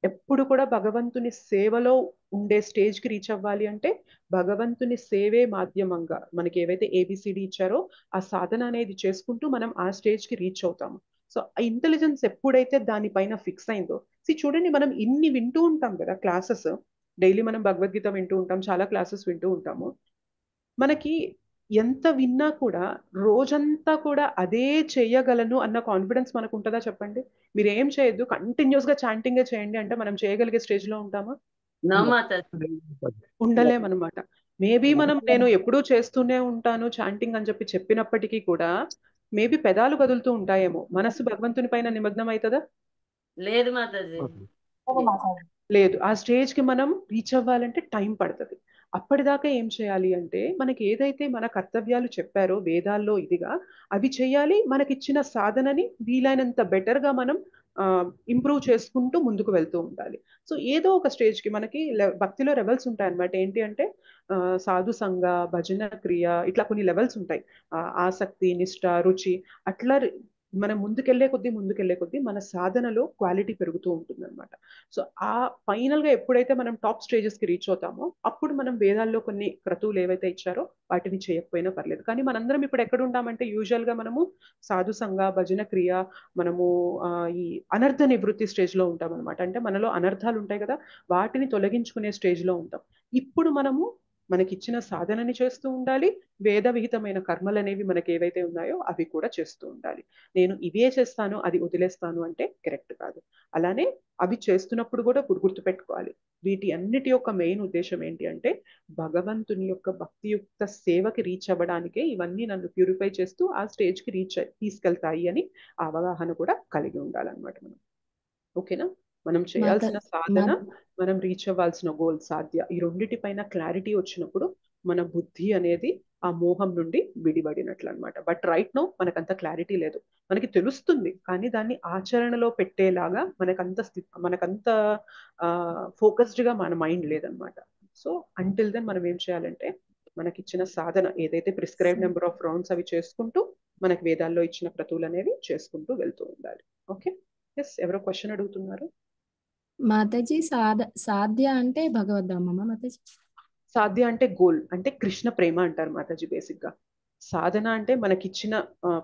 ఎప్పుడు కూడా భగవంతుని సేవలో ఉండే స్టేజ్కి రీచ్ అవ్వాలి అంటే భగవంతుని సేవే మాధ్యమంగా మనకి ఏవైతే ఏబిసిడి ఇచ్చారో ఆ సాధన అనేది చేసుకుంటూ మనం ఆ స్టేజ్కి రీచ్ అవుతాము. సో ఆ ఇంటెలిజెన్స్ ఎప్పుడైతే దానిపైన ఫిక్స్ అయిందో, చూడండి మనం ఇన్ని వింటూ ఉంటాం కదా క్లాసెస్, డైలీ మనం భగవద్గీత వింటూ ఉంటాం, చాలా క్లాసెస్ వింటూ ఉంటాము. మనకి ఎంత విన్నా కూడా రోజంతా కూడా అదే చేయగలను అన్న కాన్ఫిడెన్స్ మనకు ఉంటుందా చెప్పండి? మీరు ఏం చేయొద్దు, కంటిన్యూస్ గా చాంటింగే చేయండి అంటే మనం చేయగలిగే స్టేజ్ లో ఉంటామా? ఉండలేమన్నమాట. మేబీ నేను ఎప్పుడూ చేస్తూనే ఉంటాను చాంటింగ్ అని చెప్పినప్పటికీ కూడా మేబీ పెదాలు కదులుతూ ఉంటాయేమో, మనసు భగవంతుని పైన నిమగ్నం అవుతుందా? లేదు మాతాజీ. ఓకే. సరే మాతాజీ. లేదు, ఆ స్టేజ్ కి మనం రీచ్ అవ్వాలంటే టైం పడుతుంది. అప్పటిదాకా ఏం చేయాలి అంటే మనకి ఏదైతే మన కర్తవ్యాలు చెప్పారో వేదాల్లో ఇదిగా అవి చేయాలి. మనకిచ్చిన సాధనని వీలైనంత బెటర్ గా మనం ఇంప్రూవ్ చేసుకుంటూ ముందుకు వెళ్తూ ఉండాలి. సో ఏదో ఒక స్టేజ్ కి మనకి భక్తిలో లెవెల్స్ ఉంటాయి అన్నమాట. ఏంటి అంటే సాధు సంఘ, భజన క్రియ, ఇట్లా కొన్ని లెవెల్స్ ఉంటాయి. ఆసక్తి, నిష్ఠ, రుచి, అట్లా మనం ముందుకెళ్లే కొద్దీ మన సాధనలో క్వాలిటీ పెరుగుతూ ఉంటుంది అనమాట. సో ఆ ఫైనల్ గా ఎప్పుడైతే మనం టాప్ స్టేజెస్ కి రీచ్ అవుతామో అప్పుడు మనం వేదాల్లో కొన్ని క్రతువులు ఏవైతే ఇచ్చారో వాటిని చేయకపోయినా పర్లేదు. కానీ మనందరం ఇప్పుడు ఎక్కడ ఉంటామంటే యూజువల్ గా మనము సాధు సంఘ, భజన క్రియ, మనము ఈ అనర్థ నివృత్తి స్టేజ్ లో ఉంటాం అనమాట. అంటే మనలో అనర్థాలు ఉంటాయి కదా, వాటిని తొలగించుకునే స్టేజ్ లో ఉంటాం. ఇప్పుడు మనము మనకిచ్చిన సాధనని చేస్తూ ఉండాలి, వేద విహితమైన కర్మలు అనేవి మనకి ఏవైతే ఉన్నాయో అవి కూడా చేస్తూ ఉండాలి. నేను ఇవే చేస్తాను అది వదిలేస్తాను అంటే కరెక్ట్ కాదు. అలానే అవి చేస్తున్నప్పుడు కూడా గుర్తుపెట్టుకోవాలి, వీటి అన్నిటి యొక్క మెయిన్ ఉద్దేశం ఏంటి అంటే భగవంతుని యొక్క భక్తియుక్త సేవకి రీచ్ అవ్వడానికే ఇవన్నీ నన్ను ప్యూరిఫై చేస్తూ ఆ స్టేజ్ కి తీసుకెళ్తాయి అని అవగాహన కూడా కలిగి ఉండాలన్నమాట మనం. ఓకేనా? మనం చేయాల్సిన సాధన, మనం రీచ్ అవ్వాల్సిన గోల్ సాధ్య, ఈ రెండిటిపైన క్లారిటీ వచ్చినప్పుడు మన బుద్ధి అనేది ఆ మోహం నుండి విడిపడినట్లు అనమాట. బట్ రైట్ నో మనకంత క్లారిటీ లేదు. మనకి తెలుస్తుంది కానీ దాన్ని ఆచరణలో పెట్టేలాగా మనకంత ఫోకస్డ్ గా మన మైండ్ లేదనమాట. సో అంటిల్ దెన్ మనం ఏం చేయాలంటే మనకిచ్చిన సాధన ఏదైతే ప్రిస్క్రైబ్ నెంబర్ ఆఫ్ రౌండ్స్ అవి చేసుకుంటూ మనకి వేదాల్లో ఇచ్చిన క్రతువులు అనేవి చేసుకుంటూ వెళ్తూ ఉండాలి. ఓకే, ఎస్, ఎవరో క్వశ్చన్ అడుగుతున్నారు. మాతాజీ సాధ్య అంటే భగవద్ధామమ్మా మాతాజీ? సాధ్య అంటే గోల్, అంటే కృష్ణ ప్రేమ అంటారు మాతాజీ బేసిక్ గా. సాధన అంటే మనకిచ్చిన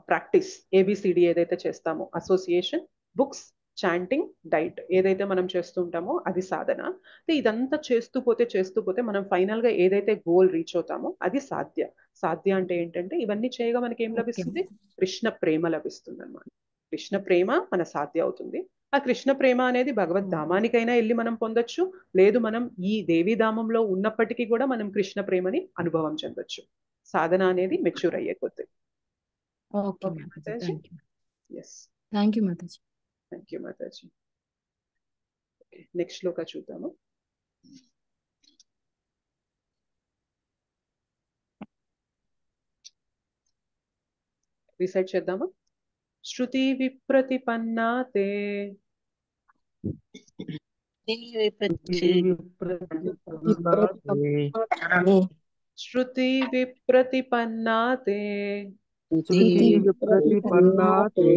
ప్రాక్టీస్, ఏబిసిడి ఏదైతే చేస్తామో, అసోసియేషన్, బుక్స్, చాంటింగ్, డైట్ ఏదైతే మనం చేస్తూ ఉంటామో అది సాధన. ఇదంతా చేస్తూ పోతే మనం ఫైనల్ గా ఏదైతే గోల్ రీచ్ అవుతామో అది సాధ్య. సాధ్య అంటే ఏంటంటే ఇవన్నీ చేయగా మనకి ఏం లభిస్తుంది? కృష్ణ ప్రేమ లభిస్తుంది అనమాట. కృష్ణ ప్రేమ మన సాధ్య అవుతుంది. ఆ కృష్ణ ప్రేమ అనేది భగవద్ధామానికైనా వెళ్ళి మనం పొందొచ్చు, లేదు మనం ఈ దేవీధామంలో ఉన్నప్పటికీ కూడా మనం కృష్ణ ప్రేమని అనుభవం చెందొచ్చు, సాధన అనేది మెచ్యూర్ అయ్యే కొద్ది. Okay Mataji. Yes, thank you Mataji. Thank you Mataji. Next శ్లోక చూద్దాము. రీసెట్ చేద్దామా? శృతి విప్రతిపన్నా తే శృతి విప్రతిపన్నా తే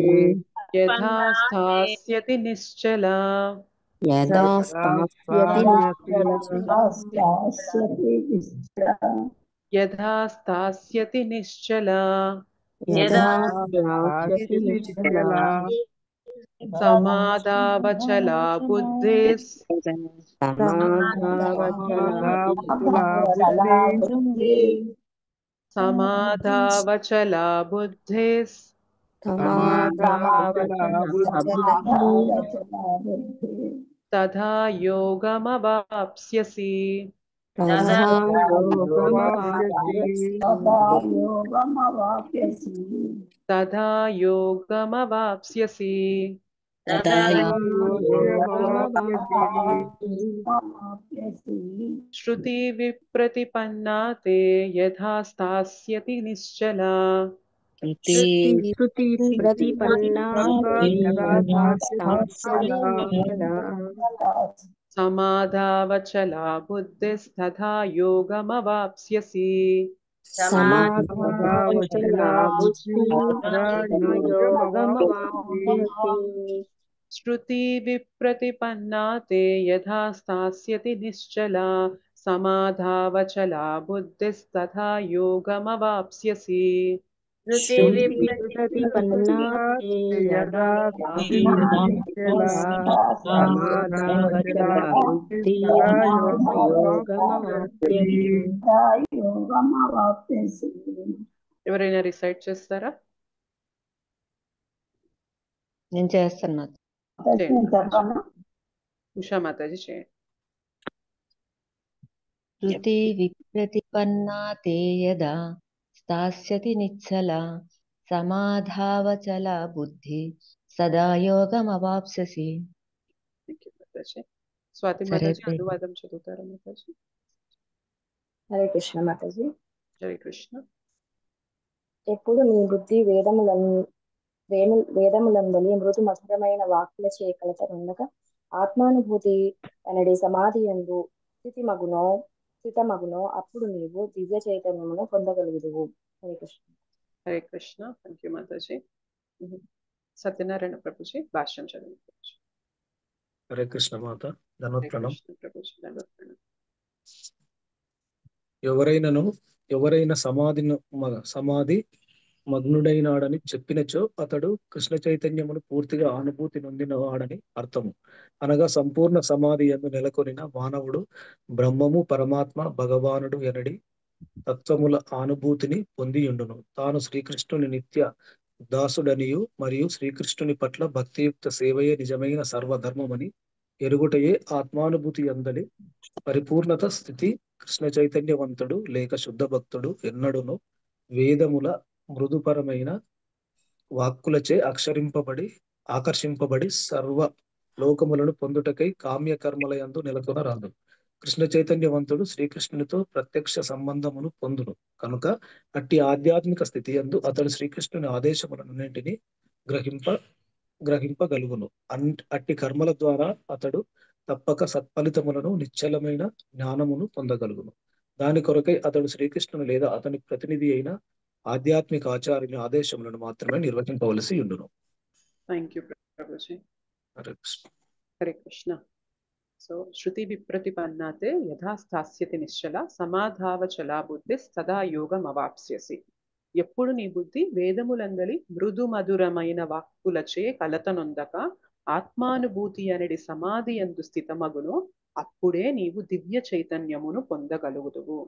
యథా స్థాస్యతి నిశ్చలా యథా స్థాస్యతి నిశ్చలా సమాధావచలా బుద్ధిస్ సమాధావచలా బుద్ధిస్ తథా యోగమవాప్స్యసి. తథా యోగమవాప్స్యసి. శృతి విప్రతిపన్నా తే యథా స్థాస్యతి నిశ్చలా సమాధావచలా బుద్ధిస్తథా యోగమవాప్స్యసి. శృతి విప్రతిపన్నా తే యథా స్థాస్యతి నిశ్చలా సమాధావచలా బుద్ధిస్తథా యోగమవాప్స్యసి. ఎవరైనా రిసైట్ చేస్తారా? నేను చేస్తాను. ఉషా మాతాజీ చేయండి. శృతి విప్రతిపన్నా తే యదా స్థాస్యతి నిశ్చలా సమాధావచలా బుద్ధి సదా యోగమవాప్స్యసి. మాతాజీ. స్వాతి సరే మాతాజీ అత్తయ్య. అనువాదం చదువుతారా మాతాజీ? హరే కృష్ణ మాతాజీ. జై కృష్ణ. ఎప్పుడు నీ బుద్ధి వేదములందలి మృదు మధురమైన వాక్కుల చేకలత ఉండగా ఆత్మానుభూతి అనడి సమాధి యందు స్థితమగునో అప్పుడు నీవు దివ్య చైతన్యమును పొందగలుగుదువు. హరే కృష్ణ. హరే కృష్ణ. Thank you Mataji. సత్యనారాయణ ప్రభుజీ భాష్యం చదవండి ప్రభుజీ. హరే కృష్ణ మాత. హరే ధనోత్ప్రణం. కృష్ణ ప్రభుజీ. దండోత్ప్రణం. ఎవరైనా సమాధి మగ్నుడైనాడని చెప్పినచో అతడు కృష్ణ చైతన్యమును పూర్తిగా అనుభూతి నొందినవాడని అర్థము. అనగా సంపూర్ణ సమాధి యందు నెలకొనిన మానవుడు బ్రహ్మము, పరమాత్మ, భగవానుడు ఎనడి తత్వముల అనుభూతిని పొందియుండును. తాను శ్రీకృష్ణుని నిత్య దాసుడనియు మరియు శ్రీకృష్ణుని పట్ల భక్తియుక్త సేవయే నిజమైన సర్వధర్మమని ఎరుగుటయే ఆత్మానుభూతి అందలి పరిపూర్ణత స్థితి. కృష్ణ చైతన్యవంతుడు లేక శుద్ధ భక్తుడు ఎన్నడును వేదముల మృదుపరమైన వాక్కులచే ఆకర్షింపబడి సర్వ లోకములను పొందుటకై కామ్య కర్మలయందు నెలకొనరాదు. కృష్ణ చైతన్యవంతుడు శ్రీకృష్ణునితో ప్రత్యక్ష సంబంధమును పొందును కనుక అట్టి ఆధ్యాత్మిక స్థితి యందు అతడు శ్రీకృష్ణుని ఆదేశములన్నింటినీ గ్రహింపగలుగును. అట్టి కర్మల ద్వారా అతడు తప్పక సత్ఫలితములను, నిశ్చలమైన జ్ఞానమును పొందగలుగును. దాని కొరకై అతడు శ్రీకృష్ణుని లేదా అతని ప్రతినిధి అయిన ఆధ్యాత్మిక ఆచార్యుని ఆదేశములను మాత్రమే నిర్వహింపవలసి ఉండును. Thank you Prabhuji. Hare Krishna. Hare Krishna. So శృతి విప్రతిపన్నాతే యథా స్థాస్యతి నిశ్చల సమాధావచలా బుద్ధి సదా యోగం అవాప్స్యసి. ఎప్పుడు నీ బుద్ధి వేదములందలి మృదు మధురమైన వాక్కులచే కలతనొందక ఆత్మానుభూతి అనేది సమాధి యందు స్థితమగును అప్పుడే నీవు దివ్య చైతన్యమును పొందగలుగుదువు.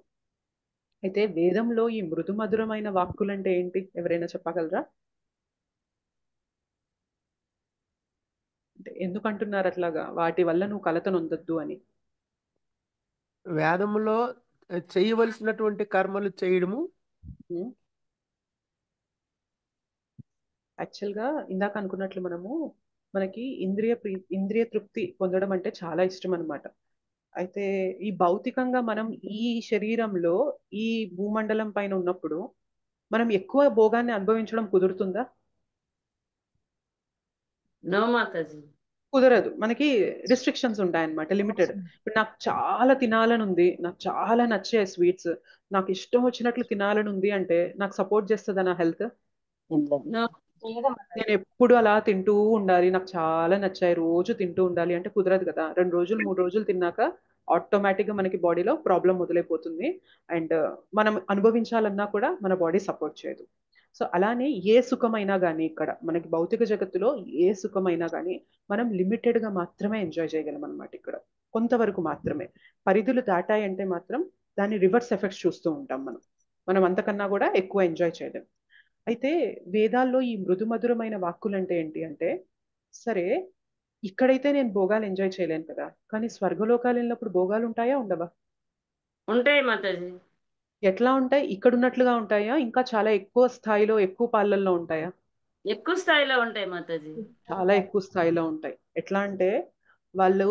అయితే వేదంలో ఈ మృదు మధురమైన వాక్కులంటే ఏంటి? ఎవరైనా చెప్పగలరా? అంటే ఎందుకు అంటున్నారు అట్లాగా? వాటి వల్ల నువ్వు కలతనొందొద్దు అని. వేదములో చేయవలసినటువంటి కర్మలు చేయడము. యాక్చువల్గా ఇందాక అనుకున్నట్లు మనకి ఇంద్రియ తృప్తి పొందడం అంటే చాలా ఇష్టం అన్నమాట. అయితే ఈ భౌతికంగా మనం ఈ శరీరంలో ఈ భూమండలం పైన ఉన్నప్పుడు మనం ఎక్కువ భోగాన్ని అనుభవించడం కుదురుతుందా? నో మాతాజీ. కుదరదు. మనకి రిస్ట్రిక్షన్స్ ఉంటాయన్నమాట, లిమిటెడ్. ఇప్పుడు నాకు చాలా తినాలని ఉంది, నాకు చాలా నచ్చే స్వీట్స్, నాకు ఇష్టం వచ్చినట్లు తినాలని ఉంది అంటే నాకు సపోర్ట్ చేస్తుందా నా హెల్త్? నేను ఎప్పుడు అలా తింటూ ఉండాలి, నాకు చాలా నచ్చాయి రోజు తింటూ ఉండాలి అంటే కుదరదు కదా. 2 రోజులు 3 రోజులు తిన్నాక ఆటోమేటిక్గా మనకి బాడీలో ప్రాబ్లం మొదలైపోతుంది. అండ్ మనం అనుభవించాలన్నా కూడా మన బాడీ సపోర్ట్ చేయదు. సో అలానే ఏ సుఖమైనా కానీ ఇక్కడ మనకి భౌతిక జగత్తులో ఏ సుఖమైనా కానీ మనం లిమిటెడ్గా మాత్రమే ఎంజాయ్ చేయగలం అనమాట. ఇక్కడ కొంతవరకు మాత్రమే. పరిధులు దాటాయంటే మాత్రం దాని రివర్స్ ఎఫెక్ట్స్ చూస్తూ ఉంటాం మనం అంతకన్నా కూడా ఎక్కువ ఎంజాయ్ చేయలేం. అయితే వేదాల్లో ఈ మృదు మధురమైన వాక్కులు అంటే ఏంటి అంటే, సరే ఇక్కడైతే నేను భోగాలు ఎంజాయ్ చేయలేను కదా, కానీ స్వర్గలోకాలు వెళ్ళినప్పుడు భోగాలు ఉంటాయా ఉండవా? ఉంటాయి మాతాజీ. ఎట్లా ఉంటాయి? ఇక్కడ ఉన్నట్లుగా ఉంటాయా? ఇంకా చాలా ఎక్కువ స్థాయిలో ఎక్కువ పాలల్లో ఉంటాయా? ఎక్కువ స్థాయిలో ఉంటాయి మాతాజీ. చాలా ఎక్కువ స్థాయిలో ఉంటాయి. ఎట్లా అంటే వాళ్ళు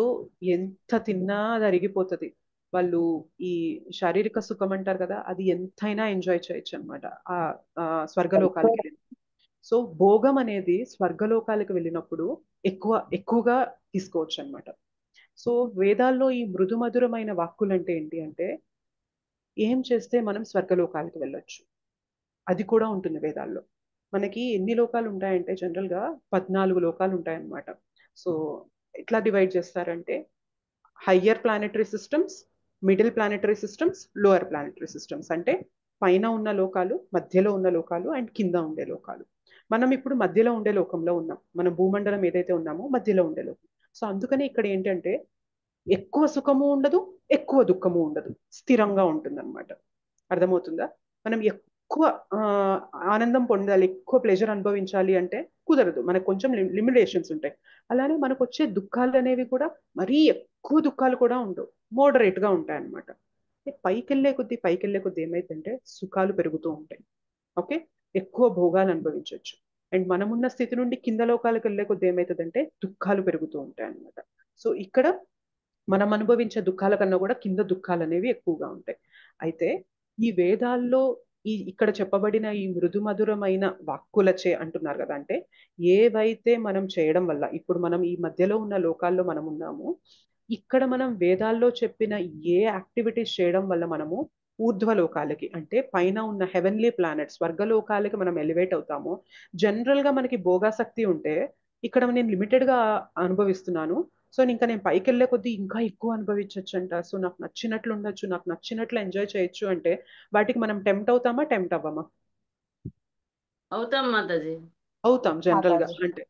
ఎంత తిన్నా అది అరిగిపోతుంది. వాళ్ళు ఈ శారీరక సుఖం అంటారు కదా, అది ఎంతైనా ఎంజాయ్ చేయొచ్చు అనమాట ఆ స్వర్గలోకాలకి వెళ్ళి. సో భోగం అనేది స్వర్గలోకాలకు వెళ్ళినప్పుడు ఎక్కువగా తీసుకోవచ్చు అనమాట. సో వేదాల్లో ఈ మృదు మధురమైన వాక్కులు అంటే ఏంటి అంటే, ఏం చేస్తే మనం స్వర్గలోకాలకు వెళ్ళొచ్చు అది కూడా ఉంటుంది వేదాల్లో. మనకి ఎన్ని లోకాలు ఉంటాయంటే జనరల్గా 14 లోకాలు ఉంటాయన్నమాట. సో ఎట్లా డివైడ్ చేస్తారంటే, higher planetary systems, middle planetary systems, lower planetary systems. అంటే పైన ఉన్న లోకాలు, మధ్యలో ఉన్న లోకాలు అండ్ కింద ఉండే లోకాలు. మనం ఇప్పుడు మధ్యలో ఉండే లోకంలో ఉన్నాం. మన భూమండలం ఏదైతే ఉన్నామో మధ్యలో ఉండే లోకం. సో అందుకని ఇక్కడ ఏంటంటే ఎక్కువ సుఖము ఉండదు, ఎక్కువ దుఃఖము ఉండదు, స్థిరంగా ఉంటుంది అనమాట. అర్థమవుతుందా? మనం ఎక్కువ ఆనందం పొందాలి, ఎక్కువ ప్లెజర్ అనుభవించాలి అంటే కుదరదు. మనకు కొంచెం లిమిటేషన్స్ ఉంటాయి. అలానే మనకు వచ్చే దుఃఖాలు అనేవి కూడా మరీ ఎక్కువ దుఃఖాలు కూడా ఉండవు, మోడరేట్గా ఉంటాయి అనమాట. పైకెళ్ళే కొద్దీ ఏమైందంటే సుఖాలు పెరుగుతూ ఉంటాయి. ఓకే, ఎక్కువ భోగాలు అనుభవించవచ్చు. అండ్ మనమున్న స్థితి నుండి కింద లోకాలకు వెళ్ళే కొద్ది ఏమవుతుందంటే దుఃఖాలు పెరుగుతూ ఉంటాయి అన్నమాట. సో ఇక్కడ మనం అనుభవించే దుఃఖాల కన్నా కూడా కింద దుఃఖాలు అనేవి ఎక్కువగా ఉంటాయి. అయితే ఈ వేదాల్లో ఇక్కడ చెప్పబడిన ఈ మృదు మధురమైన వాక్కులచే అంటున్నారు కదా, అంటే ఏవైతే మనం చేయడం వల్ల ఇప్పుడు మనం ఈ మధ్యలో ఉన్న లోకాల్లో మనం ఉన్నాము, ఇక్కడ మనం వేదాల్లో చెప్పిన ఏ యాక్టివిటీస్ చేయడం వల్ల మనము ఊర్ధ్వలోకాలకి అంటే పైన ఉన్న హెవెన్లీ ప్లానెట్స్ స్వర్గలోకాలకి మనం ఎలివేట్ అవుతామో, జనరల్ గా మనకి భోగాసక్తి ఉంటే ఇక్కడ నేను లిమిటెడ్ గా అనుభవిస్తున్నాను, సో ఇంకా నేను పైకి వెళ్ళే కొద్దీ ఇంకా ఎక్కువ అనుభవించవచ్చు అంట, సో నాకు నచ్చినట్లు ఉండొచ్చు, నాకు నచ్చినట్లు ఎంజాయ్ చేయొచ్చు అంటే వాటికి మనం టెంప్ట్ అవుతామా, టెంప్ట్ అవ్వమా? అవుతాం మాతాజీ. అవుతాం జనరల్ గా. మాతాజీ. అంటే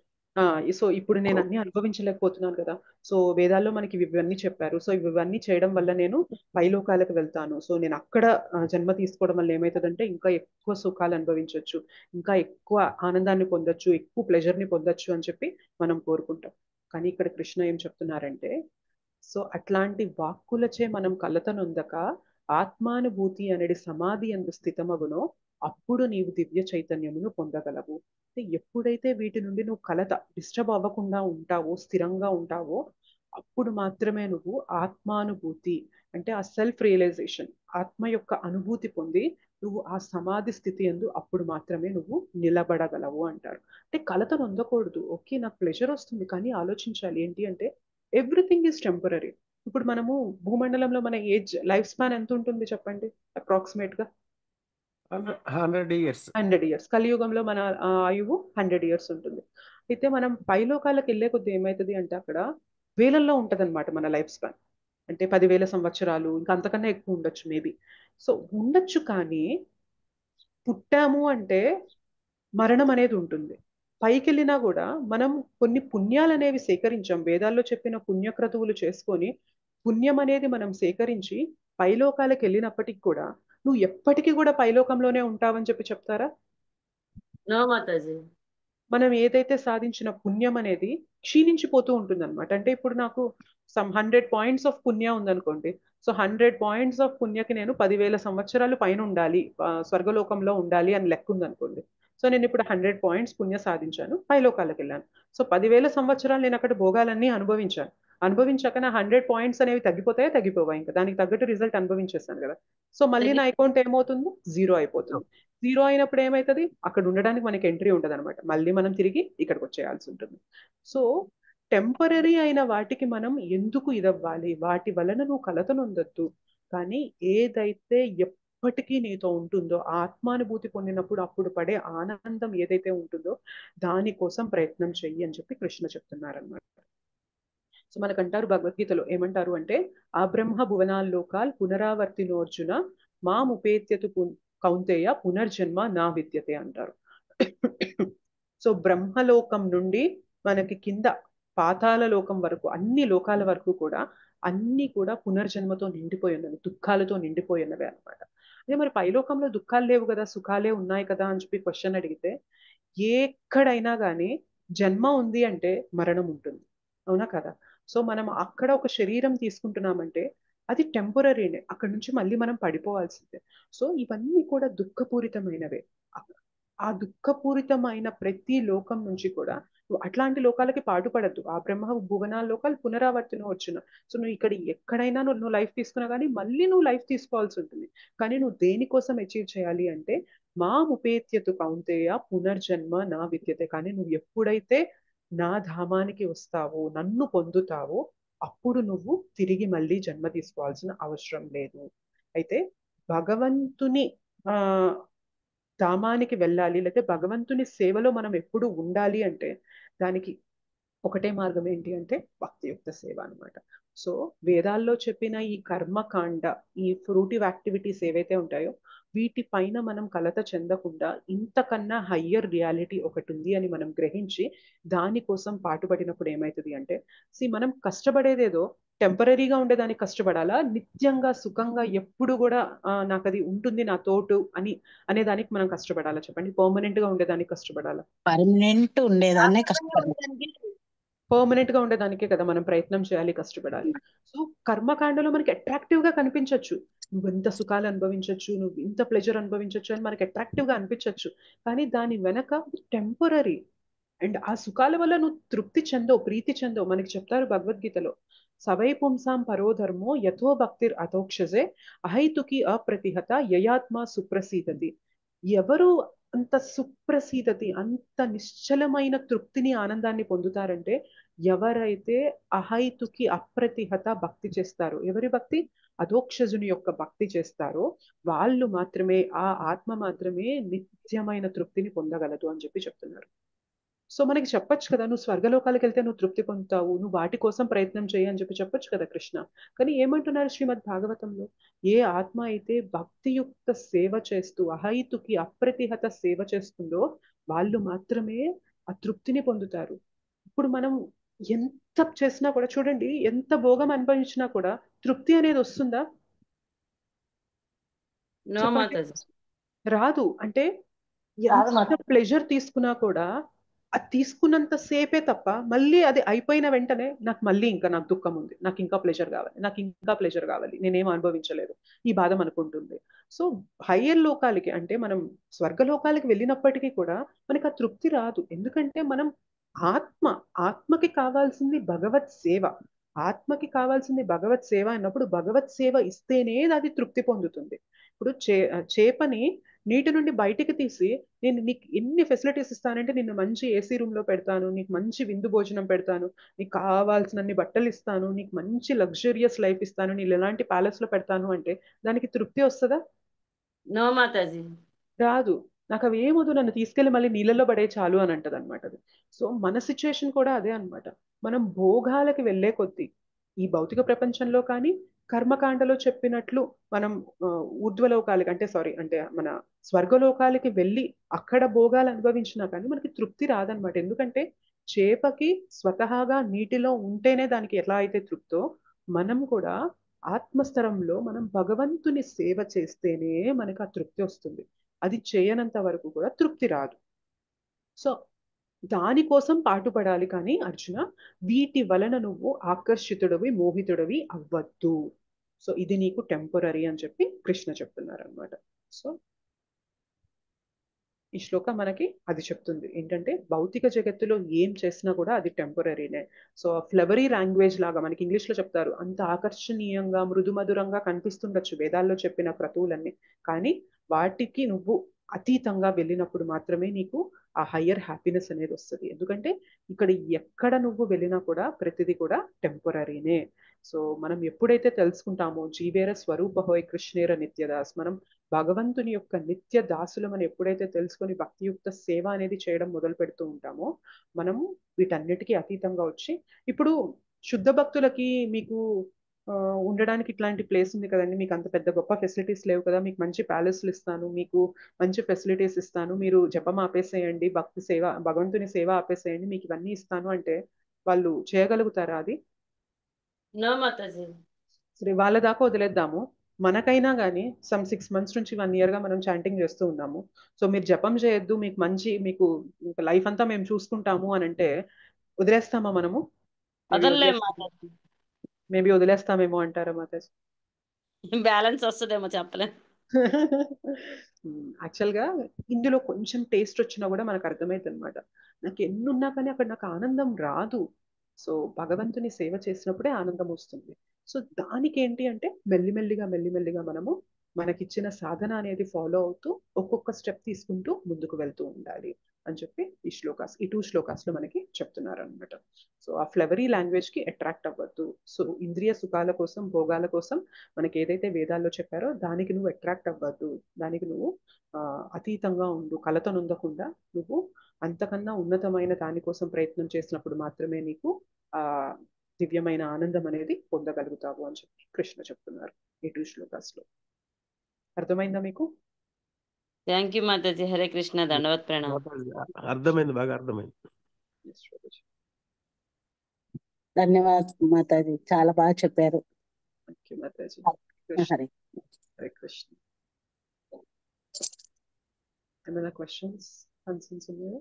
సో ఇప్పుడు నేను అన్ని అనుభవించలేకపోతున్నాను కదా, సో వేదాల్లో మనకి ఇవన్నీ చెప్పారు, సో ఇవన్నీ చేయడం వల్ల నేను పైలోకాలకు వెళ్తాను, సో నేను అక్కడ జన్మ తీసుకోవడం వల్ల ఏమవుతుందంటే ఇంకా ఎక్కువ సుఖాలు అనుభవించవచ్చు, ఇంకా ఎక్కువ ఆనందాన్ని పొందొచ్చు, ఎక్కువ ప్లెజర్ని పొందొచ్చు అని చెప్పి మనం కోరుకుంటాం. కానీ ఇక్కడ కృష్ణ ఏం చెప్తున్నారంటే, సో అట్లాంటి వాక్కులచే మనం కలతనొందక ఆత్మానుభూతి అనేది సమాధి ఎందు స్థితమగునో అప్పుడు నీవు దివ్య చైతన్యమును పొందగలవు. ఎప్పుడైతే వీటి నుండి నువ్వు కలత డిస్టర్బ్ అవ్వకుండా ఉంటావో, స్థిరంగా ఉంటావో, అప్పుడు మాత్రమే నువ్వు ఆత్మానుభూతి అంటే ఆ సెల్ఫ్ రియలైజేషన్, ఆత్మ యొక్క అనుభూతి పొంది నువ్వు ఆ సమాధి స్థితి ఎందు అప్పుడు మాత్రమే నువ్వు నిలబడగలవు అంటారు. అంటే కలతను అందకూడదు, ఓకే నాకు ప్లెజర్ వస్తుంది, కానీ ఆలోచించాలి ఏంటి అంటే ఎవ్రీథింగ్ ఈజ్ టెంపరీ. ఇప్పుడు మనము భూమండలంలో మన ఏజ్ లైఫ్ స్పాన్ ఎంత ఉంటుంది చెప్పండి అప్రాక్సిమేట్ గా? 100 years. 100 years. కలియుగంలో మన ఆయువు 100 years ఉంటుంది. అయితే మనం పైలోకాలకు వెళ్ళే కొద్ది ఏమవుతుంది అంటే అక్కడ వేలల్లో ఉంటది అనమాట మన లైఫ్ స్పాన్, అంటే 10,000 సంవత్సరాలు ఇంకా అంతకన్నా ఎక్కువ ఉండొచ్చు మేబీ. సో ఉండొచ్చు, కానీ పుట్టాము అంటే మరణం అనేది ఉంటుంది. పైకి వెళ్ళినా కూడా మనం కొన్ని పుణ్యాలు అనేవి సేకరించాం, వేదాల్లో చెప్పిన పుణ్యక్రతువులు చేసుకొని పుణ్యం అనేది మనం సేకరించి పైలోకాలకు వెళ్ళినప్పటికీ కూడా నువ్వు ఎప్పటికీ కూడా పైలోకంలోనే ఉంటావని చెప్పి చెప్తారా? నో మాతాజీ. మనం ఏదైతే సాధించిన పుణ్యం అనేది క్షీణించిపోతూ ఉంటుంది అనమాట. అంటే ఇప్పుడు నాకు సమ్ 100 points ఆఫ్ పుణ్య ఉందనుకోండి, సో 100 points ఆఫ్ పుణ్యకి నేను 10,000 సంవత్సరాలు పైన ఉండాలి, స్వర్గలోకంలో ఉండాలి అని లెక్క ఉందనుకోండి. సో నేను ఇప్పుడు 100 points పుణ్య సాధించాను, పైలోకాలకు వెళ్ళాను, సో 10,000 సంవత్సరాలు నేను అక్కడ భోగాలన్నీ అనుభవించాను. అనుభవించాక నా 100 points అనేవి తగ్గిపోతాయా, తగ్గిపోవా? ఇంకా దానికి తగ్గట్టు రిజల్ట్ అనుభవించేస్తాను కదా, సో మళ్ళీ నా అకౌంట్ ఏమవుతుంది, జీరో అయిపోతుంది. జీరో అయినప్పుడు ఏమవుతుంది, అక్కడ ఉండడానికి మనకి ఎంట్రీ ఉండదు అనమాట, మళ్ళీ మనం తిరిగి ఇక్కడికి వచ్చేయాల్సి ఉంటుంది. సో టెంపరీ అయిన వాటికి మనం ఎందుకు ఇదవ్వాలి, వాటి వలన నువ్వు కలతనొందొద్దు, కానీ ఏదైతే ఎప్పటికీ నీతో ఉంటుందో ఆత్మానుభూతి పొందినప్పుడు అప్పుడు పడే ఆనందం ఏదైతే ఉంటుందో దానికోసం ప్రయత్నం చెయ్యి అని చెప్పి కృష్ణ చెప్తున్నారనమాట. సో మనకంటారు భగవద్గీతలో ఏమంటారు అంటే, ఆ బ్రహ్మ భువనాల్లోకాల్ పునరావర్తినోర్జున మాముపేత్యతు కౌంతేయ పునర్జన్మ నా విద్యతే అంటారు. సో బ్రహ్మలోకం నుండి మనకి కింద పాతాల లోకం వరకు అన్ని లోకాల వరకు కూడా అన్ని కూడా పునర్జన్మతో నిండిపోయి ఉన్నవి, దుఃఖాలతో నిండిపోయి ఉన్నవి అనమాట. అదే మరి పైలోకంలో దుఃఖాలు లేవు కదా, సుఖాలే ఉన్నాయి కదా అని చెప్పి క్వశ్చన్ అడిగితే, ఎక్కడైనా కానీ జన్మ ఉంది అంటే మరణం ఉంటుంది, అవునా కదా? సో మనం అక్కడ ఒక శరీరం తీసుకుంటున్నామంటే అది టెంపరీనే, అక్కడ నుంచి మళ్ళీ మనం పడిపోవాల్సిందే. సో ఇవన్నీ కూడా దుఃఖపూరితమైనవే. ఆ దుఃఖపూరితమైన ప్రతి లోకం నుంచి కూడా నువ్వు అట్లాంటి లోకాలకి పాటుపడద్దు. ఆ బ్రహ్మ భువనాల లోకాలు పునరావర్తన వచ్చిన, సో నువ్వు ఇక్కడ ఎక్కడైనా నువ్వు లైఫ్ తీసుకున్నా కానీ మళ్ళీ నువ్వు లైఫ్ తీసుకోవాల్సి ఉంటుంది. కానీ నువ్వు దేనికోసం అచీవ్ చేయాలి అంటే మా ఉపేత్యతు కౌంతేయ పునర్జన్మ నా విద్యతే. కానీ నువ్వు ఎప్పుడైతే నా ధామానికి వస్తావో, నన్ను పొందుతావో, అప్పుడు నువ్వు తిరిగి మళ్ళీ జన్మ తీసుకోవాల్సిన అవసరం లేదు. అయితే భగవంతుని ధామానికి వెళ్ళాలి, లేకపోతే భగవంతుని సేవలో మనం ఎప్పుడు ఉండాలి అంటే దానికి ఒకటే మార్గం ఏంటి అంటే భక్తియుక్త సేవ అనమాట. సో వేదాల్లో చెప్పిన ఈ కర్మకాండ, ఈ ఫ్రూటివ్ యాక్టివిటీస్ ఏవైతే ఉంటాయో వీటి పైన మనం కలత చెందకుండా ఇంతకన్నా హయ్యర్ రియాలిటీ ఒకటి ఉంది అని మనం గ్రహించి దానికోసం పాటుపడినప్పుడు ఏమవుతుంది అంటే, మనం కష్టపడేదేదో టెంపరీగా ఉండేదానికి కష్టపడాలా, నిత్యంగా సుఖంగా ఎప్పుడు కూడా నాకు అది ఉంటుంది నా తోటు అనే దానికి మనం కష్టపడాలా చెప్పండి? పర్మనెంట్ గా ఉండేదానికి కష్టపడాలా? పర్మనెంట్ ఉండేదాన్నే కష్టపడాలి. పర్మనెంట్ గా ఉండేదానికే కదా మనం ప్రయత్నం చేయాలి, కష్టపడాలి. సో కర్మకాండలో మనకి అట్రాక్టివ్ గా కనిపించవచ్చు, నువ్వు ఇంత సుఖాలు అనుభవించవచ్చు, నువ్వు ఇంత ప్లెజర్ అనుభవించవచ్చు అని మనకి అట్రాక్టివ్ గా అనిపించవచ్చు. కానీ దాని వెనక టెంపరరీ. అండ్ ఆ సుఖాల వల్ల నువ్వు తృప్తి చెందవు, ప్రీతి చెందవు. మనకి చెప్తారు భగవద్గీతలో, సవై పుంసాం పరోధర్మో యథో భక్తిర్ అథోక్షజే అహైతుకి అప్రతిహత యయాత్మ సుప్రసీదతి. ఎవరు అంత సుప్రసీదతి, అంత నిశ్చలమైన తృప్తిని, ఆనందాన్ని పొందుతారంటే ఎవరైతే అహైతుకి అప్రతిహత భక్తి చేస్తారో, ఎవరి భక్తి, అధోక్షజుని యొక్క భక్తి చేస్తారో వాళ్ళు మాత్రమే, ఆ ఆత్మ మాత్రమే నిత్యమైన తృప్తిని పొందగలదు అని చెప్పి చెప్తున్నారు. సో మనకి చెప్పొచ్చు కదా, నువ్వు స్వర్గలోకాలకు వెళ్తే నువ్వు తృప్తి పొందుతావు, నువ్వు వాటి కోసం ప్రయత్నం చేయి అని చెప్పొచ్చు కదా కృష్ణ. కానీ ఏమంటున్నారు శ్రీమద్ భాగవతంలో, ఏ ఆత్మ అయితే భక్తియుక్త సేవ చేస్తూ అహైతుకి అప్రతిహత సేవ చేస్తుందో వాళ్ళు మాత్రమే ఆ తృప్తిని పొందుతారు. ఇప్పుడు మనం ఎంత చేసినా కూడా చూడండి, ఎంత భోగం అనుభవించినా కూడా తృప్తి అనేది వస్తుందా? నో చెప్పండి. మాతాజీ. రాదు. అంటే ఎంత ప్లెజర్ తీసుకున్నా కూడా అది తీసుకున్నంత సేపే తప్ప మళ్ళీ అది అయిపోయిన వెంటనే నాకు మళ్ళీ ఇంకా నాకు దుఃఖం ఉంది, నాకు ఇంకా ప్లెజర్ కావాలి, నాకు ఇంకా ప్లెజర్ కావాలి, నేనేం అనుభవించలేదు, ఈ బాధ మనకుంటుంది. సో హయ్యర్ లోకాలకి, అంటే మనం స్వర్గలోకాలకి వెళ్ళినప్పటికీ కూడా మనకి ఆ తృప్తి రాదు. ఎందుకంటే మనం ఆత్మకి కావాల్సింది భగవత్ సేవ. ఆత్మకి కావాల్సింది భగవత్ సేవ అన్నప్పుడు భగవత్ సేవ ఇస్తేనే అది తృప్తి పొందుతుంది. ఇప్పుడు చేపని నీటి నుండి బయటికి తీసి నేను నీకు ఎన్ని ఫెసిలిటీస్ ఇస్తానంటే, నిన్ను మంచి ఏసీ రూమ్ లో పెడతాను, నీకు మంచి విందు భోజనం పెడతాను, నీకు కావాల్సినన్ని బట్టలు ఇస్తాను, నీకు మంచి లగ్జరియస్ లైఫ్ ఇస్తాను, నేను ఎలాంటి ప్యాలెస్ లో పెడతాను అంటే దానికి తృప్తి వస్తుందా? నో మాతాజీ. రాదు. నాకు అవి ఏమొద్దు, నన్ను తీసుకెళ్లి మళ్ళీ నీళ్ళలో పడే చాలు అని అంటది అనమాట అది. సో మన సిచ్యుయేషన్ కూడా అదే అనమాట. మనం భోగాలకి వెళ్లే కొద్దీ ఈ భౌతిక ప్రపంచంలో కానీ కర్మకాండలో చెప్పినట్లు మనం ఊర్ధ్వలోకాలకి, అంటే మన స్వర్గలోకాలకి వెళ్ళి అక్కడ భోగాలు అనుభవించినా కానీ మనకి తృప్తి రాదనమాట. ఎందుకంటే చేపకి స్వతహాగా నీటిలో ఉంటేనే దానికి ఎలా అయితే తృప్తో, మనం కూడా ఆత్మస్థరంలో మనం భగవంతుని సేవ చేస్తేనే మనకు ఆ తృప్తి వస్తుంది. అది చేయనంత వరకు కూడా తృప్తి రాదు. సో దానికోసం పాటుపడాలి. కానీ అర్జున, వీటి వలన నువ్వు ఆకర్షితుడవి, మోహితుడవి అవ్వద్దు. సో ఇది నీకు టెంపరరీ అని చెప్పి కృష్ణ చెప్తున్నారు అనమాట. సో ఈ శ్లోకం మనకి అది చెప్తుంది ఏంటంటే, భౌతిక జగత్తులో ఏం చేసినా కూడా అది టెంపరరీనే. సో ఫ్లవరీ లాంగ్వేజ్ లాగా మనకి ఇంగ్లీష్ లో చెప్తారు, అంత ఆకర్షణీయంగా మృదుమధురంగా కనిపిస్తుండొచ్చు వేదాల్లో చెప్పిన క్రతువులన్నీ, కానీ వాటికి నువ్వు అతీతంగా వెళ్ళినప్పుడు మాత్రమే నీకు ఆ హయ్యర్ హ్యాపీనెస్ అనేది వస్తుంది. ఎందుకంటే ఇక్కడ ఎక్కడ నువ్వు వెళ్ళినా కూడా ప్రతిదీ కూడా టెంపరరీనే. సో మనం ఎప్పుడైతే తెలుసుకుంటామో జీవేర స్వరూపహోయ్ కృష్ణేర నిత్యదాస్, మనం భగవంతుని యొక్క నిత్య దాసులు మనం ఎప్పుడైతే తెలుసుకొని భక్తియుక్త సేవ అనేది చేయడం మొదలు పెడుతూ ఉంటామో, మనము వీటన్నిటికీ అతీతంగా వచ్చి, ఇప్పుడు శుద్ధ భక్తులకి మీకు ఉండడానికి ఇట్లాంటి ప్లేస్ ఉంది కదండి, మీకు అంత పెద్ద గొప్ప ఫెసిలిటీస్ లేవు కదా, మీకు మంచి ప్యాలెస్లు ఇస్తాను, మీకు మంచి ఫెసిలిటీస్ ఇస్తాను, మీరు జపం ఆపేసేయండి, భక్తి సేవ, భగవంతుని సేవ ఆపేసేయండి, మీకు ఇవన్నీ ఇస్తాను అంటే వాళ్ళు చేయగలుగుతారా అది? నో మాతాజీ. సరే వాళ్ళ దాకా వదిలేద్దాము. మనకైనా కానీ సమ్ 6 months నుంచి 1 year గా మనం చాంటింగ్ చేస్తూ ఉన్నాము. సో మీరు జపం చేయొద్దు, మీకు లైఫ్ అంతా మేము చూసుకుంటాము అని అంటే వదిలేస్తామా మనము? వదలలేం మాతాజీ. మేబీ వదిలేస్తామేమో అంటారా మాతాజీ? బ్యాలెన్స్ వస్తుందేమో చెప్పలేం. యాక్చువల్గా ఇందులో కొంచెం టేస్ట్ వచ్చినా కూడా మనకు అర్థమైంది అనమాట. నాకు ఎన్నున్నా కానీ అక్కడ నాకు ఆనందం రాదు. సో భగవంతుని సేవ చేసినప్పుడే ఆనందం వస్తుంది. సో దానికి ఏంటి అంటే మెల్లిమెల్లిగా మనము మనకిచ్చిన సాధన అనేది ఫాలో అవుతూ ఒక్కొక్క స్టెప్ తీసుకుంటూ ముందుకు వెళ్తూ ఉండాలి అని చెప్పి ఈ 2 శ్లోకాస్ లో మనకి చెప్తున్నారు అనమాట. సో ఆ ఫ్లవరీ లాంగ్వేజ్ కి అట్రాక్ట్ అవ్వద్దు. సో ఇంద్రియ సుఖాల కోసం, భోగాల కోసం మనకి ఏదైతే వేదాల్లో చెప్పారో దానికి నువ్వు అట్రాక్ట్ అవ్వద్దు. దానికి నువ్వు అతీతంగా ఉండు, కలత నొందకుండా నువ్వు అంతకన్నా ఉన్నతమైన దానికోసం ప్రయత్నం చేసినప్పుడు మాత్రమే నీకు ఆ దివ్యమైన ఆనందం అనేది పొందగలుగుతావు అని చెప్పి కృష్ణ చెప్తున్నారు ఈ 2 శ్లోకాస్ లో. అర్థమైందా మీకు? Thank you Mataji. హరే కృష్ణ. దండవత్ ప్రణామం. అర్థమైంది, బాగా అర్థమైంది. ధన్యవాదాలు మాతాజీ, చాలా బాగా చెప్పారు. హరే హరే కృష్ణ. ఏమైనా క్వశ్చన్స్, కన్సర్న్స్ ఉన్నాయా?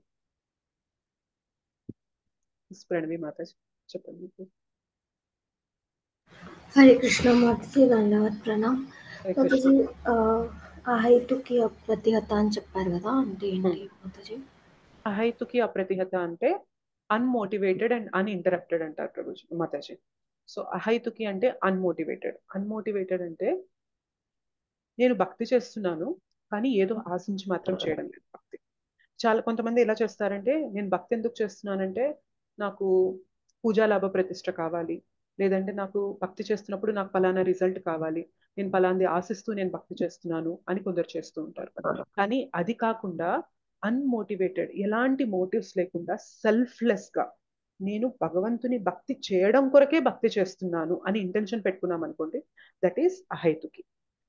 ప్రణవి మాతాజీ చెప్పండి. హరే కృష్ణ మాతాజీ, ధన్యవాద్ ప్రణామ్. హరే కృష్ణ. మాతాజీ అహైతుకి అప్రతిహత అని చెప్పారు కదా, అంటే ఏంటి మాతాజీ? అహైతుకి అప్రతిహత అంటే అన్మోటివేటెడ్ అండ్ అన్ఇంటరప్టెడ్ అంటారు ప్రభుజీ మాతాజీ. సో అహైతుకి అంటే అన్మోటివేటెడ్. అన్మోటివేటెడ్ అంటే నేను భక్తి చేస్తున్నాను కానీ ఏదో ఆశించి మాత్రం చేయడం లేదు భక్తి. చాలా కొంతమంది ఎలా చేస్తారంటే, నేను భక్తి ఎందుకు చేస్తున్నానంటే నాకు పూజా లాభ ప్రతిష్ట కావాలి, లేదంటే నాకు భక్తి చేస్తున్నప్పుడు నాకు పలానా రిజల్ట్ కావాలి, నేను పలాంది ఆశిస్తూ నేను భక్తి చేస్తున్నాను అని కొందరు చేస్తూ ఉంటారు. కానీ అది కాకుండా అన్మోటివేటెడ్, ఎలాంటి మోటివ్స్ లేకుండా సెల్ఫ్లెస్ గా నేను భగవంతుని భక్తి చేయడం కొరకే భక్తి చేస్తున్నాను అని ఇంటెన్షన్ పెట్టుకున్నాం అనుకోండి, దట్ ఈస్ అహైతుకి.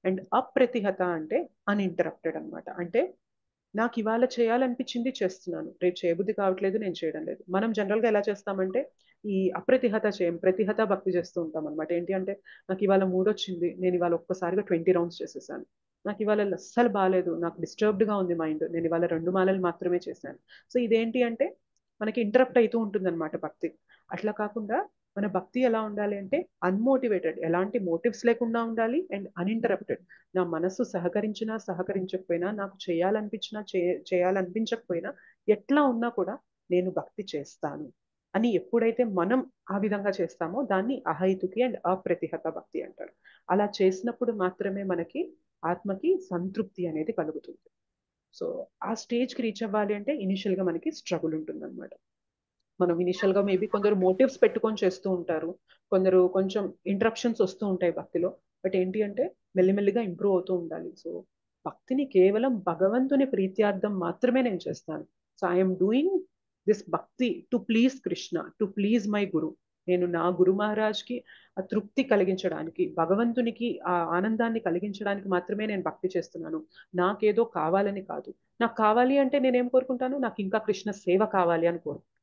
అండ్ అప్రతిహత అంటే అన్ఇంటరప్టెడ్ అనమాట. అంటే నాకు ఇవాళ చేయాలనిపించింది చేస్తున్నాను, రేపు చేయబుద్ధి కావట్లేదు నేను చేయడం లేదు. మనం జనరల్గా ఎలా చేస్తామంటే ఈ అప్రతిహత చేయం, ప్రతిహత భక్తి చేస్తూ ఉంటాం అనమాట. ఏంటి అంటే నాకు ఇవాళ మూడ్ వచ్చింది, నేను ఇవాళ ఒక్కసారిగా 20 రౌండ్స్ చేసేసాను. నాకు ఇవాళ అస్సలు బాగాలేదు, నాకు డిస్టర్బ్డ్గా ఉంది మైండ్, నేను ఇవాళ 2 మాలలు మాత్రమే చేశాను. సో ఇదేంటి అంటే మనకి ఇంటరప్ట్ అవుతూ ఉంటుంది అనమాట భక్తి. అట్లా కాకుండా మన భక్తి ఎలా ఉండాలి అంటే అన్మోటివేటెడ్, ఎలాంటి మోటివ్స్ లేకుండా ఉండాలి, అండ్ అన్ఇంటరప్టెడ్. నా మనస్సు సహకరించినా సహకరించకపోయినా, నాకు చేయాలనిపించినా చేయాలనిపించకపోయినా, ఎట్లా ఉన్నా కూడా నేను భక్తి చేస్తాను అని ఎప్పుడైతే మనం ఆ విధంగా చేస్తామో దాన్ని అహైతుకి అండ్ అప్రతిహత భక్తి అంటారు. అలా చేసినప్పుడు మాత్రమే మనకి ఆత్మకి సంతృప్తి అనేది కలుగుతుంది. సో ఆ స్టేజ్కి రీచ్ అవ్వాలి అంటే ఇనిషియల్ గా మనకి స్ట్రగుల్ ఉంటుంది అనమాట. మనం ఇనిషియల్ గా మేబీ కొందరు మోటివ్స్ పెట్టుకొని చేస్తూ ఉంటారు, కొందరు కొంచెం ఇంటరప్షన్స్ వస్తూ ఉంటాయి భక్తిలో. బట్ ఏంటి అంటే మెల్లిమెల్లిగా ఇంప్రూవ్ అవుతూ ఉండాలి. సో భక్తిని కేవలం భగవంతుని ప్రీత్యార్థం మాత్రమే నేను చేస్తాను. So I'm doing this bhakti to please Krishna, to please my guru. నేను నా గురు మహారాజ్కి ఆ తృప్తి కలిగించడానికి, భగవంతునికి ఆ ఆనందాన్ని కలిగించడానికి మాత్రమే నేను భక్తి చేస్తున్నాను. నాకేదో కావాలని కాదు. నాకు కావాలి అంటే నేనేం కోరుకుంటాను, నాకు ఇంకా కృష్ణ సేవ కావాలి అని కోరుకుంటాను.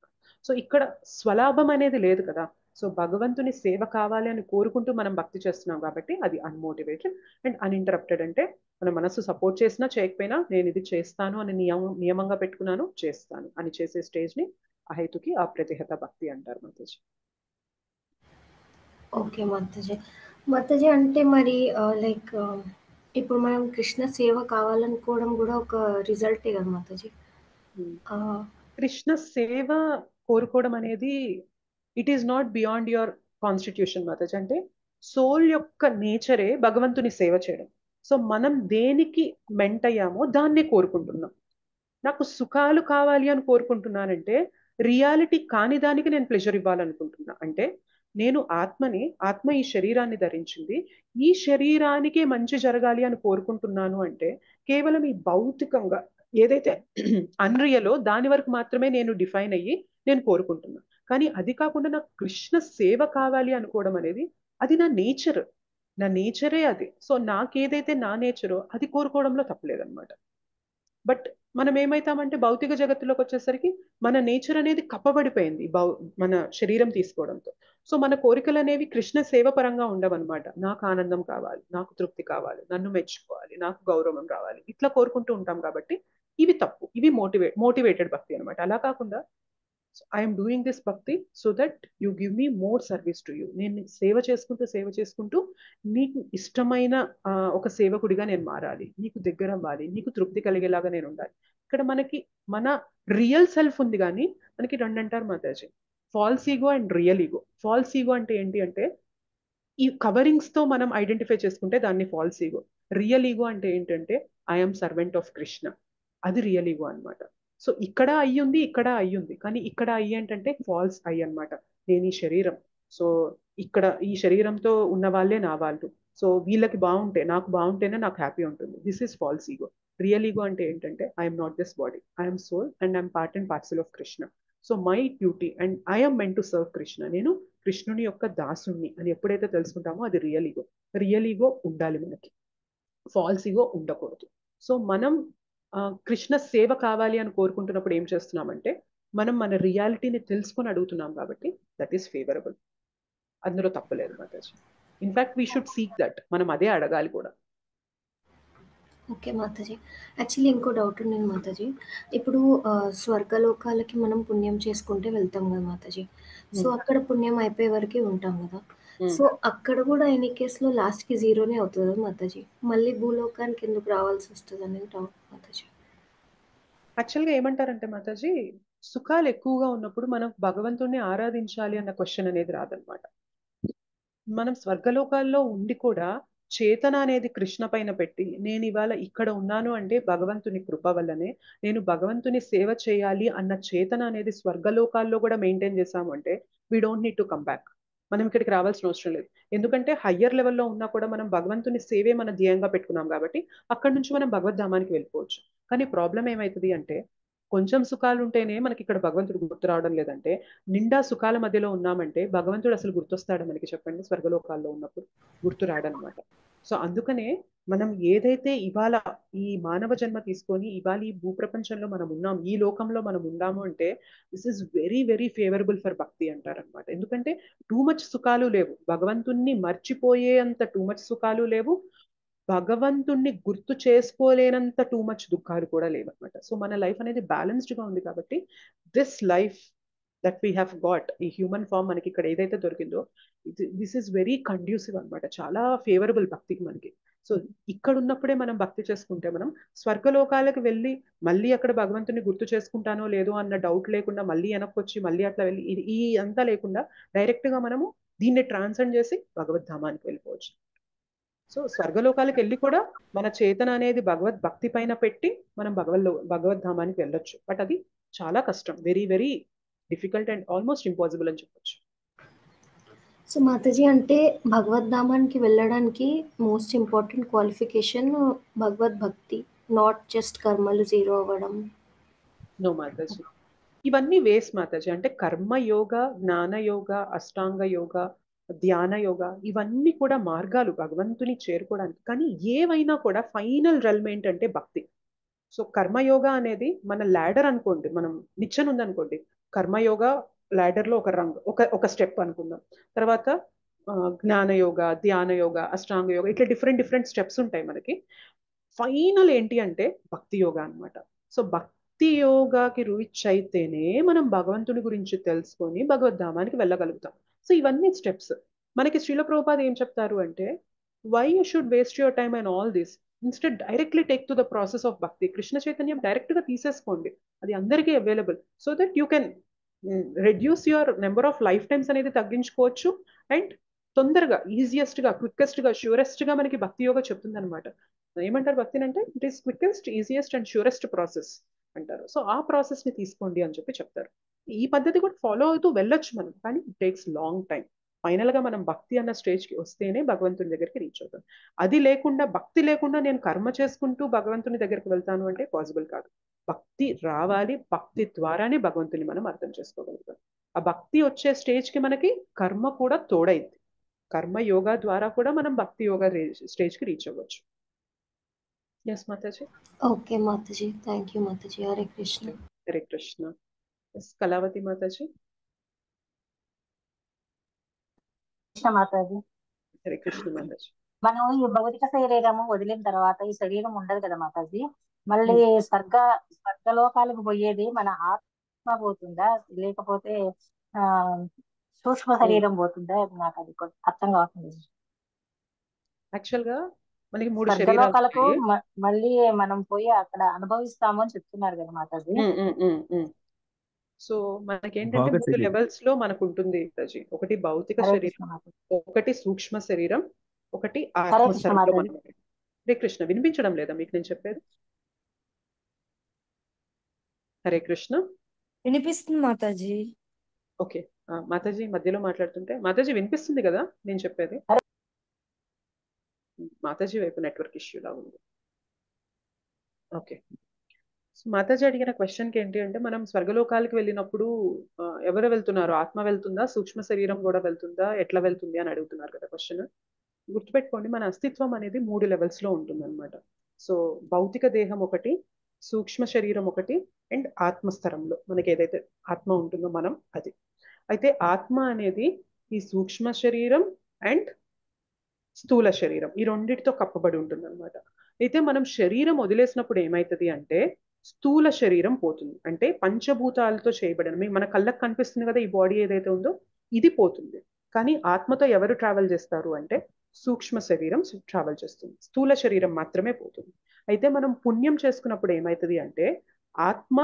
సో ఇక్కడ స్వలాభం అనేది లేదు కదా. సో భగవంతుని సేవ కావాలి అని కోరుకుంటూ మనం భక్తి చేస్తున్నాం కాబట్టి అది అన్మోటివేటెడ్. అండ్ అన్ఇంటరప్టెడ్ అంటే మన మనసు సపోర్ట్ చేసినా చేయకపోయినా నేను ఇది చేస్తాను అని నియమంగా పెట్టుకున్నాను, చేస్తాను అని చేసే స్టేజ్ ని అహైతుకి అప్రతిహత భక్తి అంటారు మాతాజీ. ఓకే మాతాజీ. మాతాజీ అంటే మరి లైక్ ఇప్పుడు మనం కృష్ణ సేవ కావాలనుకోవడం కూడా ఒక రిజల్టే కదా మాతాజీ? కృష్ణ సేవ కోరుకోవడం అనేది it is not beyond your constitution Mataji. అంటే సోల్ యొక్క నేచరే భగవంతుని సేవ చేయడం. సో మనం దేనికి మెంట్ అయ్యామో దాన్నే కోరుకుంటున్నాం. నాకు సుఖాలు కావాలి అని కోరుకుంటున్నానంటే రియాలిటీ కాని దానికి నేను ప్లెజర్ ఇవ్వాలనుకుంటున్నా. అంటే నేను ఆత్మని, ఆత్మ ఈ శరీరాన్ని ధరించింది, ఈ శరీరానికే మంచి జరగాలి అని కోరుకుంటున్నాను అంటే కేవలం ఈ భౌతికంగా ఏదైతే అన్రియలో దాని వరకు మాత్రమే నేను డిఫైన్ అయ్యి నేను కోరుకుంటున్నా. కానీ అది కాకుండా నాకు కృష్ణ సేవ కావాలి అనుకోవడం అనేది అది నా నేచర్, నా నేచరే అది. సో నాకేదైతే నా నేచరో అది కోరుకోవడంలో తప్పలేదన్నమాట. బట్ మనం ఏమైతామంటే భౌతిక జగత్తులోకి వచ్చేసరికి మన నేచర్ అనేది కప్పబడిపోయింది మన శరీరం తీసుకోవడంతో. సో మన కోరికలు అనేవి కృష్ణ సేవ పరంగా ఉండవన్నమాట. నాకు ఆనందం కావాలి, నాకు తృప్తి కావాలి, నన్ను మెచ్చుకోవాలి, నాకు గౌరవం రావాలి, ఇట్లా కోరుకుంటూ ఉంటాం. కాబట్టి ఇవి తప్పు, ఇవి మోటివేటెడ్ భక్తి అనమాట. అలా కాకుండా ఐఎమ్ డూయింగ్ దిస్ భక్తి so that you give me more service to you. నేను సేవ చేసుకుంటూ నీకు ఇష్టమైన ఒక సేవకుడిగా నేను మారాలి, నీకు దగ్గర అవ్వాలి, నీకు తృప్తి కలిగేలాగా నేను ఉండాలి. ఇక్కడ మనకి మన రియల్ సెల్ఫ్ ఉంది, కానీ మనకి రెండు అంటారు Mataji, falls ego and real ego. Falls ego అంటే ఏంటి అంటే ఈ కవరింగ్స్ తో మనం ఐడెంటిఫై చేసుకుంటే దాన్ని ఫాల్స్ ఈగో. రియల్ ఈగో అంటే ఏంటంటే ఐఎమ్ సర్వెంట్ ఆఫ్ కృష్ణ, అది రియల్ ఈగో అనమాట. సో ఇక్కడ అయ్యింది, ఇక్కడ అయ్యింది, కానీ ఇక్కడ అయ్యి ఏంటంటే ఫాల్స్ అయ్యి అనమాట. నేను ఈ శరీరం, సో ఇక్కడ ఈ శరీరంతో ఉన్న వాళ్ళే నా వాళ్ళు, సో వీళ్ళకి బాగుంటే నాకు బాగుంటేనే నాకు హ్యాపీ ఉంటుంది. This is false ego. Real ego అంటే ఏంటంటే I'm not this body, I'm soul and I'm part and parcel of Krishna. So my duty and I'm meant to serve Krishna, నేను కృష్ణుని యొక్క దాసుని అని ఎప్పుడైతే తెలుసుకుంటామో అది రియల్ ఈగో. రియల్ ఈగో ఉండాలి మనకి, ఫాల్స్ ఈగో ఉండకూడదు. సో మనం కృష్ణ సేవ కావాలి అని కోరుకుంటున్నప్పుడు ఏం చేస్తున్నామంటే మనం మన రియాలిటీని తెలుసుకొని అడుగుతున్నాం కాబట్టి దట్ ఈస్ ఫేవరబుల్, అందులో తప్పలేదు Mataji. In fact we should seek that, మనం అదే అడగాలి కూడా. ఓకే మాతాజీ. యాక్చువల్లీ ఇంకో డౌట్ ఉండేది మాతాజీ. ఇప్పుడు స్వర్గలోకాలకి మనం పుణ్యం చేసుకుంటే వెళ్తాం కదా మాతాజీ. సో అక్కడ పుణ్యం అయిపోయే వరకే ఉంటాం కదా. సో అక్కడ కూడా ఎనీ కేసులో లాస్ట్కి జీరోనే అవుతుంది కదా మాతాజీ. మళ్ళీ భూలోకానికి ఎందుకు రావాల్సి వస్తుంది అనేది డౌట్ మాతాజీ. యాక్చువల్గా ఏమంటారంటే మాతాజీ, సుఖాలు ఎక్కువగా ఉన్నప్పుడు మనం భగవంతుణ్ణి ఆరాధించాలి అన్న క్వశ్చన్ అనేది రాదనమాట. మనం స్వర్గలోకాల్లో ఉండి కూడా చేతన అనేది కృష్ణ పైన పెట్టి, నేను ఇవాళ ఇక్కడ ఉన్నాను అంటే భగవంతుని కృప వల్లనే, నేను భగవంతుని సేవ చేయాలి అన్న చేతన అనేది స్వర్గలోకాల్లో కూడా మెయింటైన్ చేసాము అంటే we don't need to come back. మనం ఇక్కడికి రావాల్సిన అవసరం లేదు. ఎందుకంటే హయ్యర్ లెవెల్లో ఉన్నా కూడా మనం భగవంతుని సేవే మన ధ్యేయంగా పెట్టుకున్నాం కాబట్టి అక్కడి నుంచి మనం భగవద్ధామానికి వెళ్ళిపోవచ్చు. కానీ ప్రాబ్లం ఏమవుతుంది అంటే, కొంచెం సుఖాలు ఉంటేనే మనకి ఇక్కడ భగవంతుడు గుర్తు రావడం లేదంటే, నిండా సుఖాల మధ్యలో ఉన్నామంటే భగవంతుడు అసలు గుర్తొస్తాడా మనకి చెప్పండి? స్వర్గలోకాల్లో ఉన్నప్పుడు గుర్తు రాడనమాట. సో అందుకనే మనం ఏదైతే ఇవాళ ఈ మానవ జన్మ తీసుకొని ఇవాళ ఈ భూప్రపంచంలో మనం ఉన్నాం, ఈ లోకంలో మనం ఉన్నాము అంటే this is very very favourable for భక్తి అంటారనమాట. ఎందుకంటే టూ మచ్ సుఖాలు లేవు, భగవంతుణ్ణి మర్చిపోయే అంత టూ మచ్ సుఖాలు లేవు, భగవంతుణ్ణి గుర్తు చేసుకోలేనంత టూ మచ్ దుఃఖాలు కూడా లేవన్నమాట. సో మన లైఫ్ అనేది బ్యాలెన్స్డ్ గా ఉంది కాబట్టి this life that we have got, ఈ హ్యూమన్ ఫామ్ మనకి ఇక్కడ ఏదైతే దొరికిందో దిస్ ఈస్ వెరీ కండ్యూసివ్ అనమాట, చాలా ఫేవరబుల్ భక్తికి మనకి. సో ఇక్కడ ఉన్నప్పుడే మనం భక్తి చేసుకుంటే మనం స్వర్గలోకాలకు వెళ్ళి మళ్ళీ అక్కడ భగవంతుని గుర్తు చేసుకుంటానో లేదో అన్న డౌట్ లేకుండా మళ్ళీ వెనక్కి వచ్చి మళ్ళీ అట్లా వెళ్ళి ఈ అంతా లేకుండా డైరెక్ట్ గా మనము దీన్ని ట్రాన్సెండ్ చేసి భగవద్ధామానికి వెళ్ళిపోవచ్చు. సో స్వర్గలోకాలకు వెళ్ళి కూడా మన చేతన అనేది భక్తి పైన పెట్టి మనం భగవద్ధామానికి వెళ్ళొచ్చు. బట్ అది చాలా కష్టం, very very difficult and almost impossible అని చెప్పొచ్చు. సో మాతాజీ అంటే భగవద్ధామానికి వెళ్ళడానికి మోస్ట్ ఇంపార్టెంట్ క్వాలిఫికేషన్ భగవద్భక్తి, నాట్ జస్ట్ కర్మలు జీరో అవ్వడం. నో మాతాజీ, ఇవన్నీ వేస్ మాతాజీ. అంటే కర్మయోగ, జ్ఞానయోగ, అష్టాంగ యోగ, ధ్యాన యోగ ఇవన్నీ కూడా మార్గాలు భగవంతుని చేరుకోవడానికి. కానీ ఏవైనా కూడా ఫైనల్ రెల్మ్ ఏంటంటే భక్తి. సో కర్మయోగ అనేది మన ల్యాడర్ అనుకోండి, మనం నిచ్చెన ఉందనుకోండి, కర్మయోగ ల్యాడర్ లో ఒక రంగ్, ఒక స్టెప్ అనుకుందాం. తర్వాత జ్ఞానయోగ, ధ్యాన యోగ, అష్టాంగ యోగ, ఇట్లా డిఫరెంట్ డిఫరెంట్ స్టెప్స్ ఉంటాయి మనకి. ఫైనల్ ఏంటి అంటే భక్తి యోగ అనమాట. సో భక్తి యోగాకి రీచ్ అయితేనే మనం భగవంతుని గురించి తెలుసుకొని భగవద్ధామానికి వెళ్ళగలుగుతాం. సో ఇవన్నీ స్టెప్స్. మనకి శ్రీల ప్రభుపాద ఏం చెప్తారు అంటే, why you should waste your time and all this, instead directly take to the process of bhakti. Krishna చైతన్యం డైరెక్ట్ గా తీసేసుకోండి, అది అందరికీ available. So that you can reduce your number of lifetimes అనేది తగ్గించుకోవచ్చు. అండ్ తొందరగా, ఈజియెస్ట్ గా, క్విక్కెస్ట్ గా, ష్యూరెస్ట్ గా మనకి భక్తి యోగ చెప్తుంది అనమాట. ఏమంటారు భక్తిని అంటే, it is quickest, easiest and surest process అంటారు. సో ఆ ప్రాసెస్ ని తీసుకోండి అని చెప్పి చెప్తారు. ఈ పద్ధతి కూడా ఫాలో అవుతూ వెళ్ళొచ్చు మనం, కానీ it takes long time. Final గా మనం భక్తి అన్న స్టేజ్ కి వస్తేనే భగవంతుని దగ్గరికి రీచ్ అవుతాం. అది లేకుండా, భక్తి లేకుండా నేను కర్మ చేసుకుంటూ భగవంతుని దగ్గరికి వెళ్తాను అంటే పాసిబుల్ కాదు. భక్తి రావాలి, భక్తి ద్వారానే భగవంతుని మనం అర్థం చేసుకోగలుగుతాం. ఆ భక్తి వచ్చే స్టేజ్ కి మనకి కర్మ కూడా తోడైంది. కర్మ యోగా ద్వారా కూడా మనం భక్తి యోగా స్టేజ్ కి రీచ్ అవ్వచ్చు. ఎస్ మాతాజీ. ఓకే మాతాజీ, thank you Mataji. Hare Krishna. Hare Krishna. Yes Kalavati మాతాజీ. మాతాజీ. హరే కృష్ణ మాతాజీ. మనం ఈ భౌతిక శరీరము వదిలిన తర్వాత ఈ శరీరం ఉండదు కదా మాతాజీ, మళ్ళీ స్వర్గలోకాలకు పోయేది మన ఆత్మ పోతుందా, లేకపోతే సూక్ష్మ శరీరం పోతుందా? నాకు అది అర్థం కావట్లేదు. యాక్చువల్ గా మనకి 3 స్వర్గలోకాలకు మళ్ళీ మనం పోయి అక్కడ అనుభవిస్తాము అని చెప్తున్నారు కదా మాతాజీ. సో మనకేంటంటే 3 లెవెల్స్ లో మనకు ఉంటుంది మాతాజీ. ఒకటి భౌతిక శరీరం, ఒకటి సూక్ష్మ శరీరం, ఒకటి ఆత్మ శరీరం. హరే కృష్ణ. వినిపించడం లేదా మీకు నేను చెప్పేది? హరే కృష్ణ. వినిపిస్తుంది మాతాజీ. ఓకే మాతాజీ, మధ్యలో మాట్లాడుతుంటే మాతాజీ వినిపిస్తుంది కదా నేను చెప్పేది? మాతాజీ వైపు నెట్వర్క్ ఇష్యూ లా ఉంది. ఓకే. సో మాతాజీ అడిగిన క్వశ్చన్కి ఏంటి అంటే, మనం స్వర్గలోకాలకు వెళ్ళినప్పుడు ఎవరు వెళ్తున్నారు? ఆత్మ వెళ్తుందా, సూక్ష్మ శరీరం కూడా వెళ్తుందా, ఎట్లా వెళ్తుంది అని అడుగుతున్నారు కదా క్వశ్చన్. గుర్తుపెట్టుకోండి, మన అస్తిత్వం అనేది 3 లెవెల్స్ లో ఉంటుంది అనమాట. సో భౌతిక దేహం ఒకటి, సూక్ష్మ శరీరం ఒకటి, అండ్ ఆత్మస్థరంలో మనకి ఏదైతే ఆత్మ ఉంటుందో మనం అది. అయితే ఆత్మ అనేది ఈ సూక్ష్మ శరీరం అండ్ స్థూల శరీరం, ఈ రెండింటితో కప్పబడి ఉంటుంది అనమాట. అయితే మనం శరీరం వదిలేసినప్పుడు ఏమవుతుంది అంటే స్థూల శరీరం పోతుంది. అంటే పంచభూతాలతో చేయబడిన మన కళ్ళకు కనిపిస్తుంది కదా ఈ బాడీ ఏదైతే ఉందో ఇది పోతుంది. కానీ ఆత్మతో ఎవరు ట్రావెల్ చేస్తారు అంటే సూక్ష్మ శరీరం ట్రావెల్ చేస్తుంది, స్థూల శరీరం మాత్రమే పోతుంది. అయితే మనం పుణ్యం చేసుకున్నప్పుడు ఏమవుతుంది అంటే ఆత్మ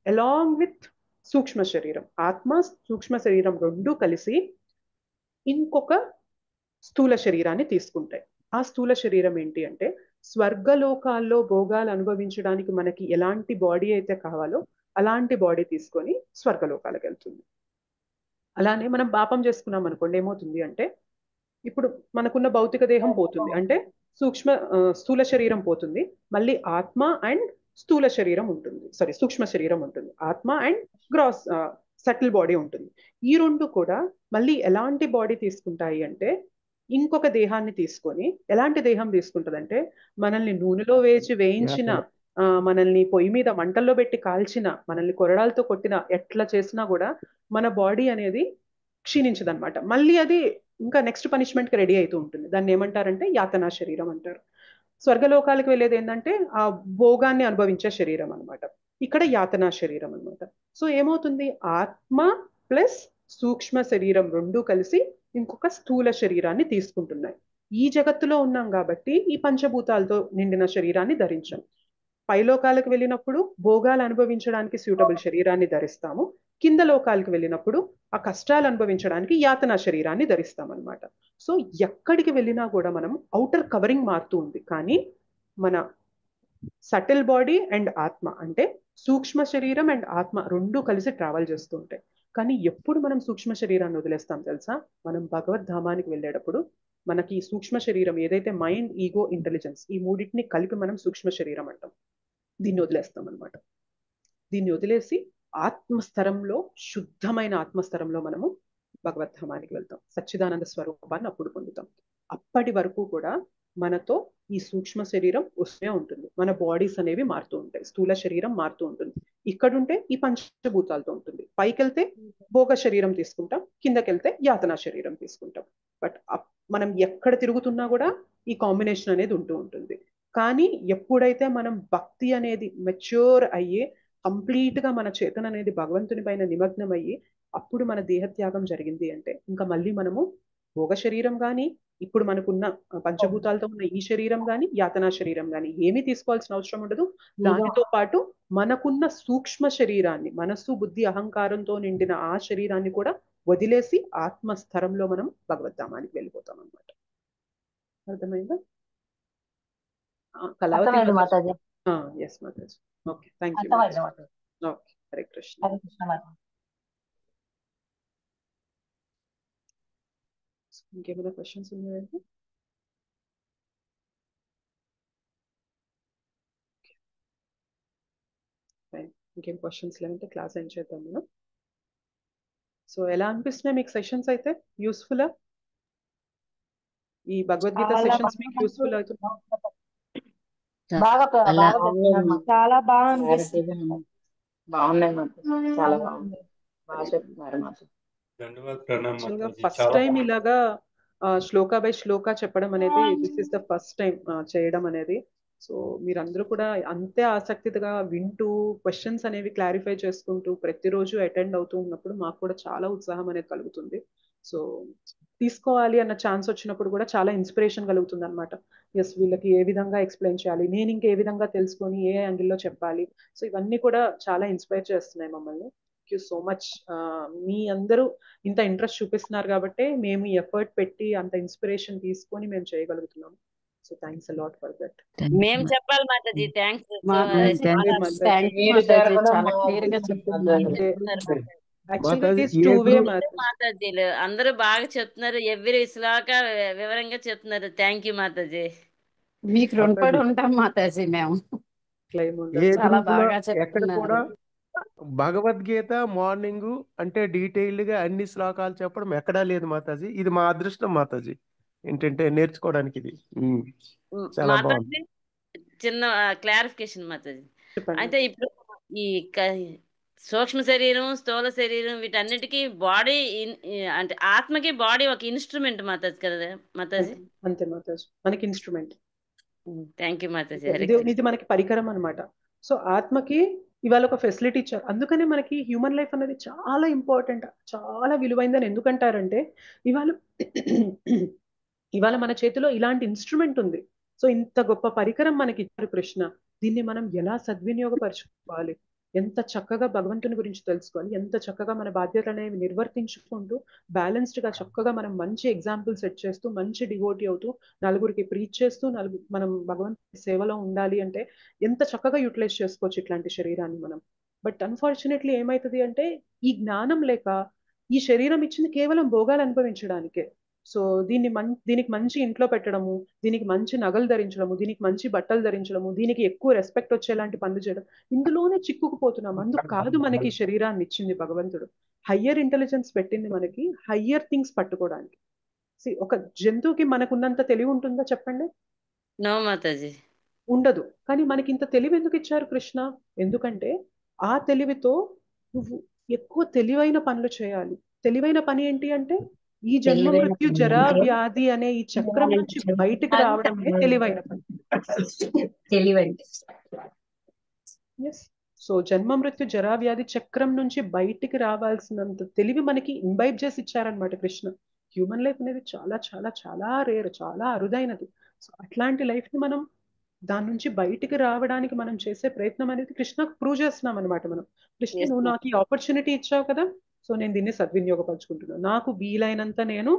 అలాంగ్ విత్ సూక్ష్మ శరీరం, ఆత్మ సూక్ష్మ శరీరం రెండూ కలిసి ఇంకొక స్థూల శరీరాన్ని తీసుకుంటాయి. ఆ స్థూల శరీరం ఏంటి అంటే స్వర్గలోకాల్లో భోగాలు అనుభవించడానికి మనకి ఎలాంటి బాడీ అయితే కావాలో అలాంటి బాడీ తీసుకొని స్వర్గలోకాలకు వెళ్తుంది. అలానే మనం పాపం చేసుకున్నాం అనుకోండి ఏమవుతుంది అంటే ఇప్పుడు మనకున్న భౌతిక దేహం పోతుంది, అంటే స్థూల శరీరం పోతుంది, మళ్ళీ ఆత్మ అండ్ స్థూల శరీరం ఉంటుంది, సూక్ష్మ శరీరం ఉంటుంది, ఆత్మ అండ్ గ్రాస్ సటిల్ బాడీ ఉంటుంది. ఈ రెండు కూడా మళ్ళీ ఎలాంటి బాడీ తీసుకుంటాయి అంటే ఇంకొక దేహాన్ని తీసుకొని, ఎలాంటి దేహం తీసుకుంటుంది అంటే మనల్ని నూనెలో వేయించిన, మనల్ని పొయ్యి మీద మంటల్లో పెట్టి కాల్చిన, మనల్ని కొరడాలతో కొట్టిన, ఎట్లా చేసినా కూడా మన బాడీ అనేది క్షీణించదనమాట. మళ్ళీ అది ఇంకా నెక్స్ట్ పనిష్మెంట్కి రెడీ అవుతూ ఉంటుంది. దాన్ని ఏమంటారంటే యాతనా శరీరం అంటారు. స్వర్గలోకాలకు వెళ్ళేది ఏంటంటే ఆ భోగాన్ని అనుభవించే శరీరం అనమాట. ఇక్కడ యాతనా శరీరం అనమాట. సో ఏమవుతుంది, ఆత్మ ప్లస్ సూక్ష్మ శరీరం రెండూ కలిసి ఇంకొక స్థూల శరీరాన్ని తీసుకుంటున్నాయి. ఈ జగత్తులో ఉన్నాం కాబట్టి ఈ పంచభూతాలతో నిండిన శరీరాన్ని ధరించాం. పైలోకాలకు వెళ్ళినప్పుడు భోగాలు అనుభవించడానికి సూటబుల్ శరీరాన్ని ధరిస్తాము, కింద లోకాలకు వెళ్ళినప్పుడు ఆ కష్టాలు అనుభవించడానికి యాతనా శరీరాన్ని ధరిస్తాం అనమాట. సో ఎక్కడికి వెళ్ళినా కూడా మనం ఔటర్ కవరింగ్ మారుతూ ఉంది, కానీ మన సటిల్ బాడీ అండ్ ఆత్మ అంటే సూక్ష్మ శరీరం అండ్ ఆత్మ రెండూ కలిసి ట్రావెల్ చేస్తూ ఉంటాయి. కానీ ఎప్పుడు మనం సూక్ష్మ శరీరాన్ని వదిలేస్తాం తెలుసా, మనం భగవద్ధామానికి వెళ్ళేటప్పుడు మనకి ఈ సూక్ష్మ శరీరం ఏదైతే మైండ్, ఈగో, ఇంటెలిజెన్స్ ఈ మూడింటిని కలిపి మనం సూక్ష్మ శరీరం అంటాం, దీన్ని వదిలేస్తాం అనమాట. దీన్ని వదిలేసి ఆత్మస్థరంలో, శుద్ధమైన ఆత్మస్థరంలో మనము భగవద్ధామానికి వెళ్తాం, సచ్చిదానంద స్వరూపాన్ని అప్పుడు పొందుతాం. అప్పటి వరకు కూడా మనతో ఈ సూక్ష్మ శరీరం వస్తూనే ఉంటుంది, మన బాడీస్ అనేవి మారుతూ ఉంటాయి, స్థూల శరీరం మారుతూ ఉంటుంది. ఇక్కడుంటే ఈ పంచభూతాలతో ఉంటుంది, పైకెళ్తే భోగ శరీరం తీసుకుంటాం, కిందకెళ్తే యాతనా శరీరం తీసుకుంటాం. బట్ మనం ఎక్కడ తిరుగుతున్నా కూడా ఈ కాంబినేషన్ అనేది ఉంటూ ఉంటుంది. కానీ ఎప్పుడైతే మనం భక్తి అనేది మెచ్యూర్ అయ్యి కంప్లీట్ గా మన చేతన అనేది భగవంతుని పైన నిమగ్నం అయ్యి అప్పుడు మన దేహత్యాగం జరిగింది అంటే ఇంకా మళ్ళీ మనము భోగ శరీరం కానీ, ఇప్పుడు మనకున్న పంచభూతాలతో ఉన్న ఈ శరీరం కానీ, యాతనా శరీరం కానీ ఏమీ తీసుకోవాల్సిన అవసరం ఉండదు. దానితో పాటు మనకున్న సూక్ష్మ శరీరాన్ని, మనస్సు, బుద్ధి, అహంకారంతో నిండిన ఆ శరీరాన్ని కూడా వదిలేసి ఆత్మస్థరంలో మనం భగవద్ధామానికి వెళ్ళిపోతాం అన్నమాట. అర్థమైందా? కళావతి మాతాజీ. ఎస్ మాతాజీ. Okay, thank you. Okay, Hare Krishna. ఇంకేమైనా క్వశ్చన్స్ ఉన్నాయండి? ఇంకేం క్వశ్చన్స్ లేదంటే క్లాస్ ఎండ్ చేద్దాం మనం. సో ఎలా అనిపిస్తున్నాయి మీకు సెషన్స్? అయితే యూస్ఫుల్? ఈ భగవద్గీత సెషన్స్ మీకు యూస్ఫుల్ అవుతుంది? చాలా బాగా అనిపిస్తుంది. బాగున్నాయి మాకు, చాలా బాగుంది, బాగా చెప్తున్నారు మాకు. ఫస్ట్ టైం ఇలాగా శ్లోక బై శ్లోక చెప్పడం అనేది this is the first time చేయడం అనేది. సో మీరందరూ కూడా అంతే ఆసక్తిగా వింటూ క్వశ్చన్స్ అనేవి క్లారిఫై చేసుకుంటూ ప్రతిరోజు అటెండ్ అవుతూ ఉన్నప్పుడు మాకు కూడా చాలా ఉత్సాహం అనేది కలుగుతుంది. సో తీసుకోవాలి అన్న ఛాన్స్ వచ్చినప్పుడు కూడా చాలా ఇన్స్పిరేషన్ కలుగుతుంది అనమాట. ఎస్, వీళ్ళకి ఏ విధంగా ఎక్స్ప్లెయిన్ చేయాలి, నేను ఇంకే విధంగా తెలుసుకొని ఏ యాంగిల్లో చెప్పాలి. సో ఇవన్నీ కూడా చాలా ఇన్స్పైర్ చేస్తున్నాయి మమ్మల్ని. Thank you so much. మీ అందరూ ఇంత ఇంట్రెస్ట్ చూపిస్తున్నారు కాబట్టి మేము ఎఫర్ట్ పెట్టి అంత ఇన్స్పిరేషన్ తీసుకొని మేము చేయగలుగుతున్నాము. So thanks a lot for that. మేము చెప్పాలి మాతాజీ, థ్యాంక్స్. మాతాజీలు అందరూ బాగా చెప్తున్నారు, ఎవ్రీ శ్లోక వివరంగా చెప్తున్నారు. Thank you Mataji. మీకు రుణపడి ఉంటాం మాతాజీ మేము. చాలా బాగా చెప్తున్నారు. భగవద్గీత మార్నింగ్ అంటే డీటెయిల్డ్ గా అన్ని శ్లోకాలు చెప్పడం ఎక్కడా లేదు మాతాజీ. ఇది మా అదృష్టం మాతాజీ, ఏంటంటే నేర్చుకోవడానికి. ఇది చాలా బాగుంది. చిన్న క్లారిఫికేషన్ మాతాజీ. అయితే ఇప్పుడు ఈ సూక్ష్మ శరీరం, స్థూల శరీరం వీటన్నిటికీ బాడీ అంటే ఆత్మకి బాడీ ఒక ఇన్స్ట్రుమెంట్ మాతాజీ కదా మాతాజీ? అంతే మాతాజీ, మనకి instrument. Thank you Mataji. Okay, Hare ఇది కృష్ణ. ఇది మనకి పరికరం అన్నమాట. సో ఆత్మకి ఇవాళ ఒక ఫెసిలిటీ ఇచ్చారు. అందుకనే మనకి హ్యూమన్ లైఫ్ అనేది చాలా ఇంపార్టెంట్, చాలా విలువైందని ఎందుకంటారంటే ఇవాళ ఇవాళ మన చేతిలో ఇలాంటి ఇన్స్ట్రుమెంట్ ఉంది. సో ఇంత గొప్ప పరికరం మనకి ఇచ్చారు కృష్ణ. దీన్ని మనం ఎలా సద్వినియోగపరచుకోవాలి, ఎంత చక్కగా భగవంతుని గురించి తెలుసుకోవాలి, ఎంత చక్కగా మన బాధ్యతలు అనేవి నిర్వర్తించుకుంటూ బ్యాలెన్స్డ్ గా చక్కగా మనం మంచి ఎగ్జాంపుల్ సెట్ చేస్తూ మంచి డివోటీ అవుతూ నలుగురికి ప్రీచ్ చేస్తూ మనం భగవంతుని సేవలో ఉండాలి అంటే ఎంత చక్కగా యూటిలైజ్ చేసుకోవచ్చు ఇట్లాంటి శరీరాన్ని మనం. బట్ అన్ఫార్చునేట్లీ ఏమైతుంది అంటే ఈ జ్ఞానం లేక ఈ శరీరం ఇచ్చింది కేవలం భోగాలు అనుభవించడానికే. సో దీనికి మంచి ఇంట్లో పెట్టడము, దీనికి మంచి నగలు ధరించడము, దీనికి మంచి బట్టలు ధరించడము, దీనికి ఎక్కువ రెస్పెక్ట్ వచ్చేలాంటి పనులు చేయడం, ఇందులోనే చిక్కుకుపోతున్నాం. అందుకు కాదు మనకి ఈ శరీరాన్ని ఇచ్చింది భగవంతుడు. హయ్యర్ ఇంటెలిజెన్స్ పెట్టింది మనకి హయ్యర్ థింగ్స్ పట్టుకోవడానికి. ఒక జంతువుకి మనకున్నంత తెలివి ఉంటుందా చెప్పండి? నో మాతాజీ. ఉండదు. కానీ మనకి ఇంత తెలివి ఎందుకు ఇచ్చారు కృష్ణ? ఎందుకంటే ఆ తెలివితో నువ్వు ఎక్కువ తెలివైన పనులు చేయాలి. తెలివైన పని ఏంటి అంటే ఈ జన్మ మృత్యు జరా వ్యాధి అనే ఈ చక్రం నుంచి బయటికి రావడమే తెలివైన పని. సో జన్మ మృత్యు జరా వ్యాధి చక్రం నుంచి బయటికి రావాల్సినంత తెలివి మనకి ఇంబైబ్ చేసి ఇచ్చారనమాట కృష్ణ. హ్యూమన్ లైఫ్ అనేది చాలా చాలా చాలా రేర్, చాలా అరుదైనది. సో అట్లాంటి లైఫ్ ని మనం దాని నుంచి బయటికి రావడానికి మనం చేసే ప్రయత్నం అనేది కృష్ణకు ప్రూవ్ చేస్తున్నాం అనమాట మనం. కృష్ణ నువ్వు నాకు ఈ ఆపర్చునిటీ ఇచ్చావు కదా, సో నేను దీన్ని సద్వినియోగపరుచుకుంటున్నాను. నాకు వీలైనంత నేను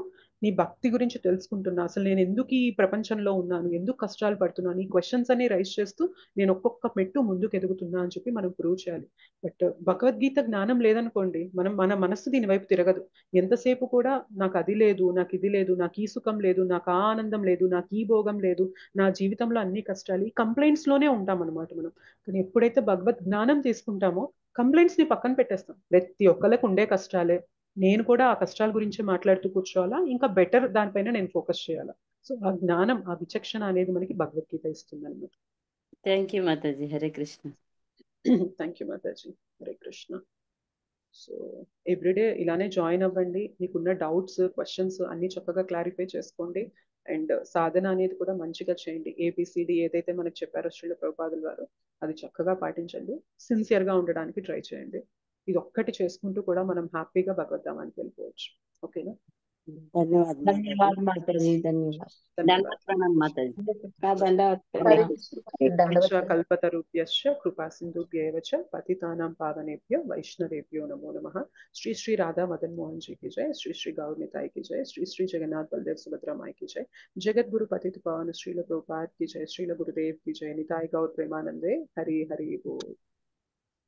నీ భక్తి గురించి తెలుసుకుంటున్నా, అసలు నేను ఎందుకు ఈ ప్రపంచంలో ఉన్నాను, ఎందుకు కష్టాలు పడుతున్నాను, ఈ క్వశ్చన్స్ అన్ని రైజ్ చేస్తూ నేను ఒక్కొక్క మెట్టు ముందుకు ఎదుగుతున్నా అని చెప్పి మనం ప్రూవ్ చేయాలి. బట్ భగవద్గీత జ్ఞానం లేదనుకోండి మన మనస్సు దీని వైపు తిరగదు. ఎంతసేపు కూడా నాకు అది లేదు, నాకు ఇది లేదు, నాకు ఈ సుఖం లేదు, నాకు ఆ ఆనందం లేదు, నాకు ఈ భోగం లేదు, నా జీవితంలో అన్ని కష్టాలు, ఈ కంప్లైంట్స్ లోనే ఉంటాం అనమాట మనం. కానీ ఎప్పుడైతే భగవద్ జ్ఞానం తీసుకుంటామో కంప్లైంట్స్ ని పక్కన పెట్టేస్తాం. ప్రతి ఒక్కరికి ఉండే కష్టాలే, నేను కూడా ఆ కష్టాల గురించి మాట్లాడుతూ కూర్చోవాలా, ఇంకా బెటర్ దానిపైన నేను ఫోకస్ చేయాలా. సో ఆ జ్ఞానం, ఆ విచక్షణ అనేది మనకి భగవద్గీత ఇస్తుంది అనమాట. Thank you Mataji. Hare Krishna. Thank you Mataji. Hare Krishna. So everyday ఇలానే జాయిన్ అవ్వండి. మీకున్న డౌట్స్, క్వశ్చన్స్ అన్ని చక్కగా క్లారిఫై చేసుకోండి. అండ్ సాధన అనేది కూడా మంచిగా చేయండి. ఏబిసిడి ఏదైతే మనకు చెప్పారో శ్రీల ప్రభుపాదుల వారు, అది చక్కగా పాటించండి. సిన్సియర్గా ఉండడానికి ట్రై చేయండి. ఇది ఒక్కటి చేసుకుంటూ కూడా మనం హ్యాపీగా భగవద్ధామానికి వెళ్ళిపోవచ్చు. ఓకేనా? ధన్యవాదాలు మాతాజీ. కల్పతరుభ్యశ్చ కృపా సింధుభ్యైవ చ పతితానాం పావనేభ్యో వైష్ణవేభ్యో నమో నమః. శ్రీ శ్రీ రాధా మదన్ మోహన్ జీ की जय, श्री श्री गौर निताई की जय, श्री श्री जगन्नाथ बलदेव सुभद्रा माई की जय, जगत गुरु पतित पावन श्रील प्रभुपाद की जय, श्रील गुरुदेव की जय, निताई गौर प्रेमानंदे, हरि हरि बोल.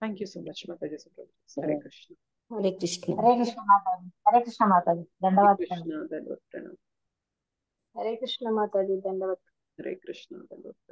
Thank you so much, Mataji. Hare Krishna. Hare Krishna. Hare Krishna Mataji. Hare Krishna Mataji. దండవత్ Krishna, Dandavad Pranam. Hare Krishna Mataji. దండవత్. Hare Krishna, Dandavad Pranam.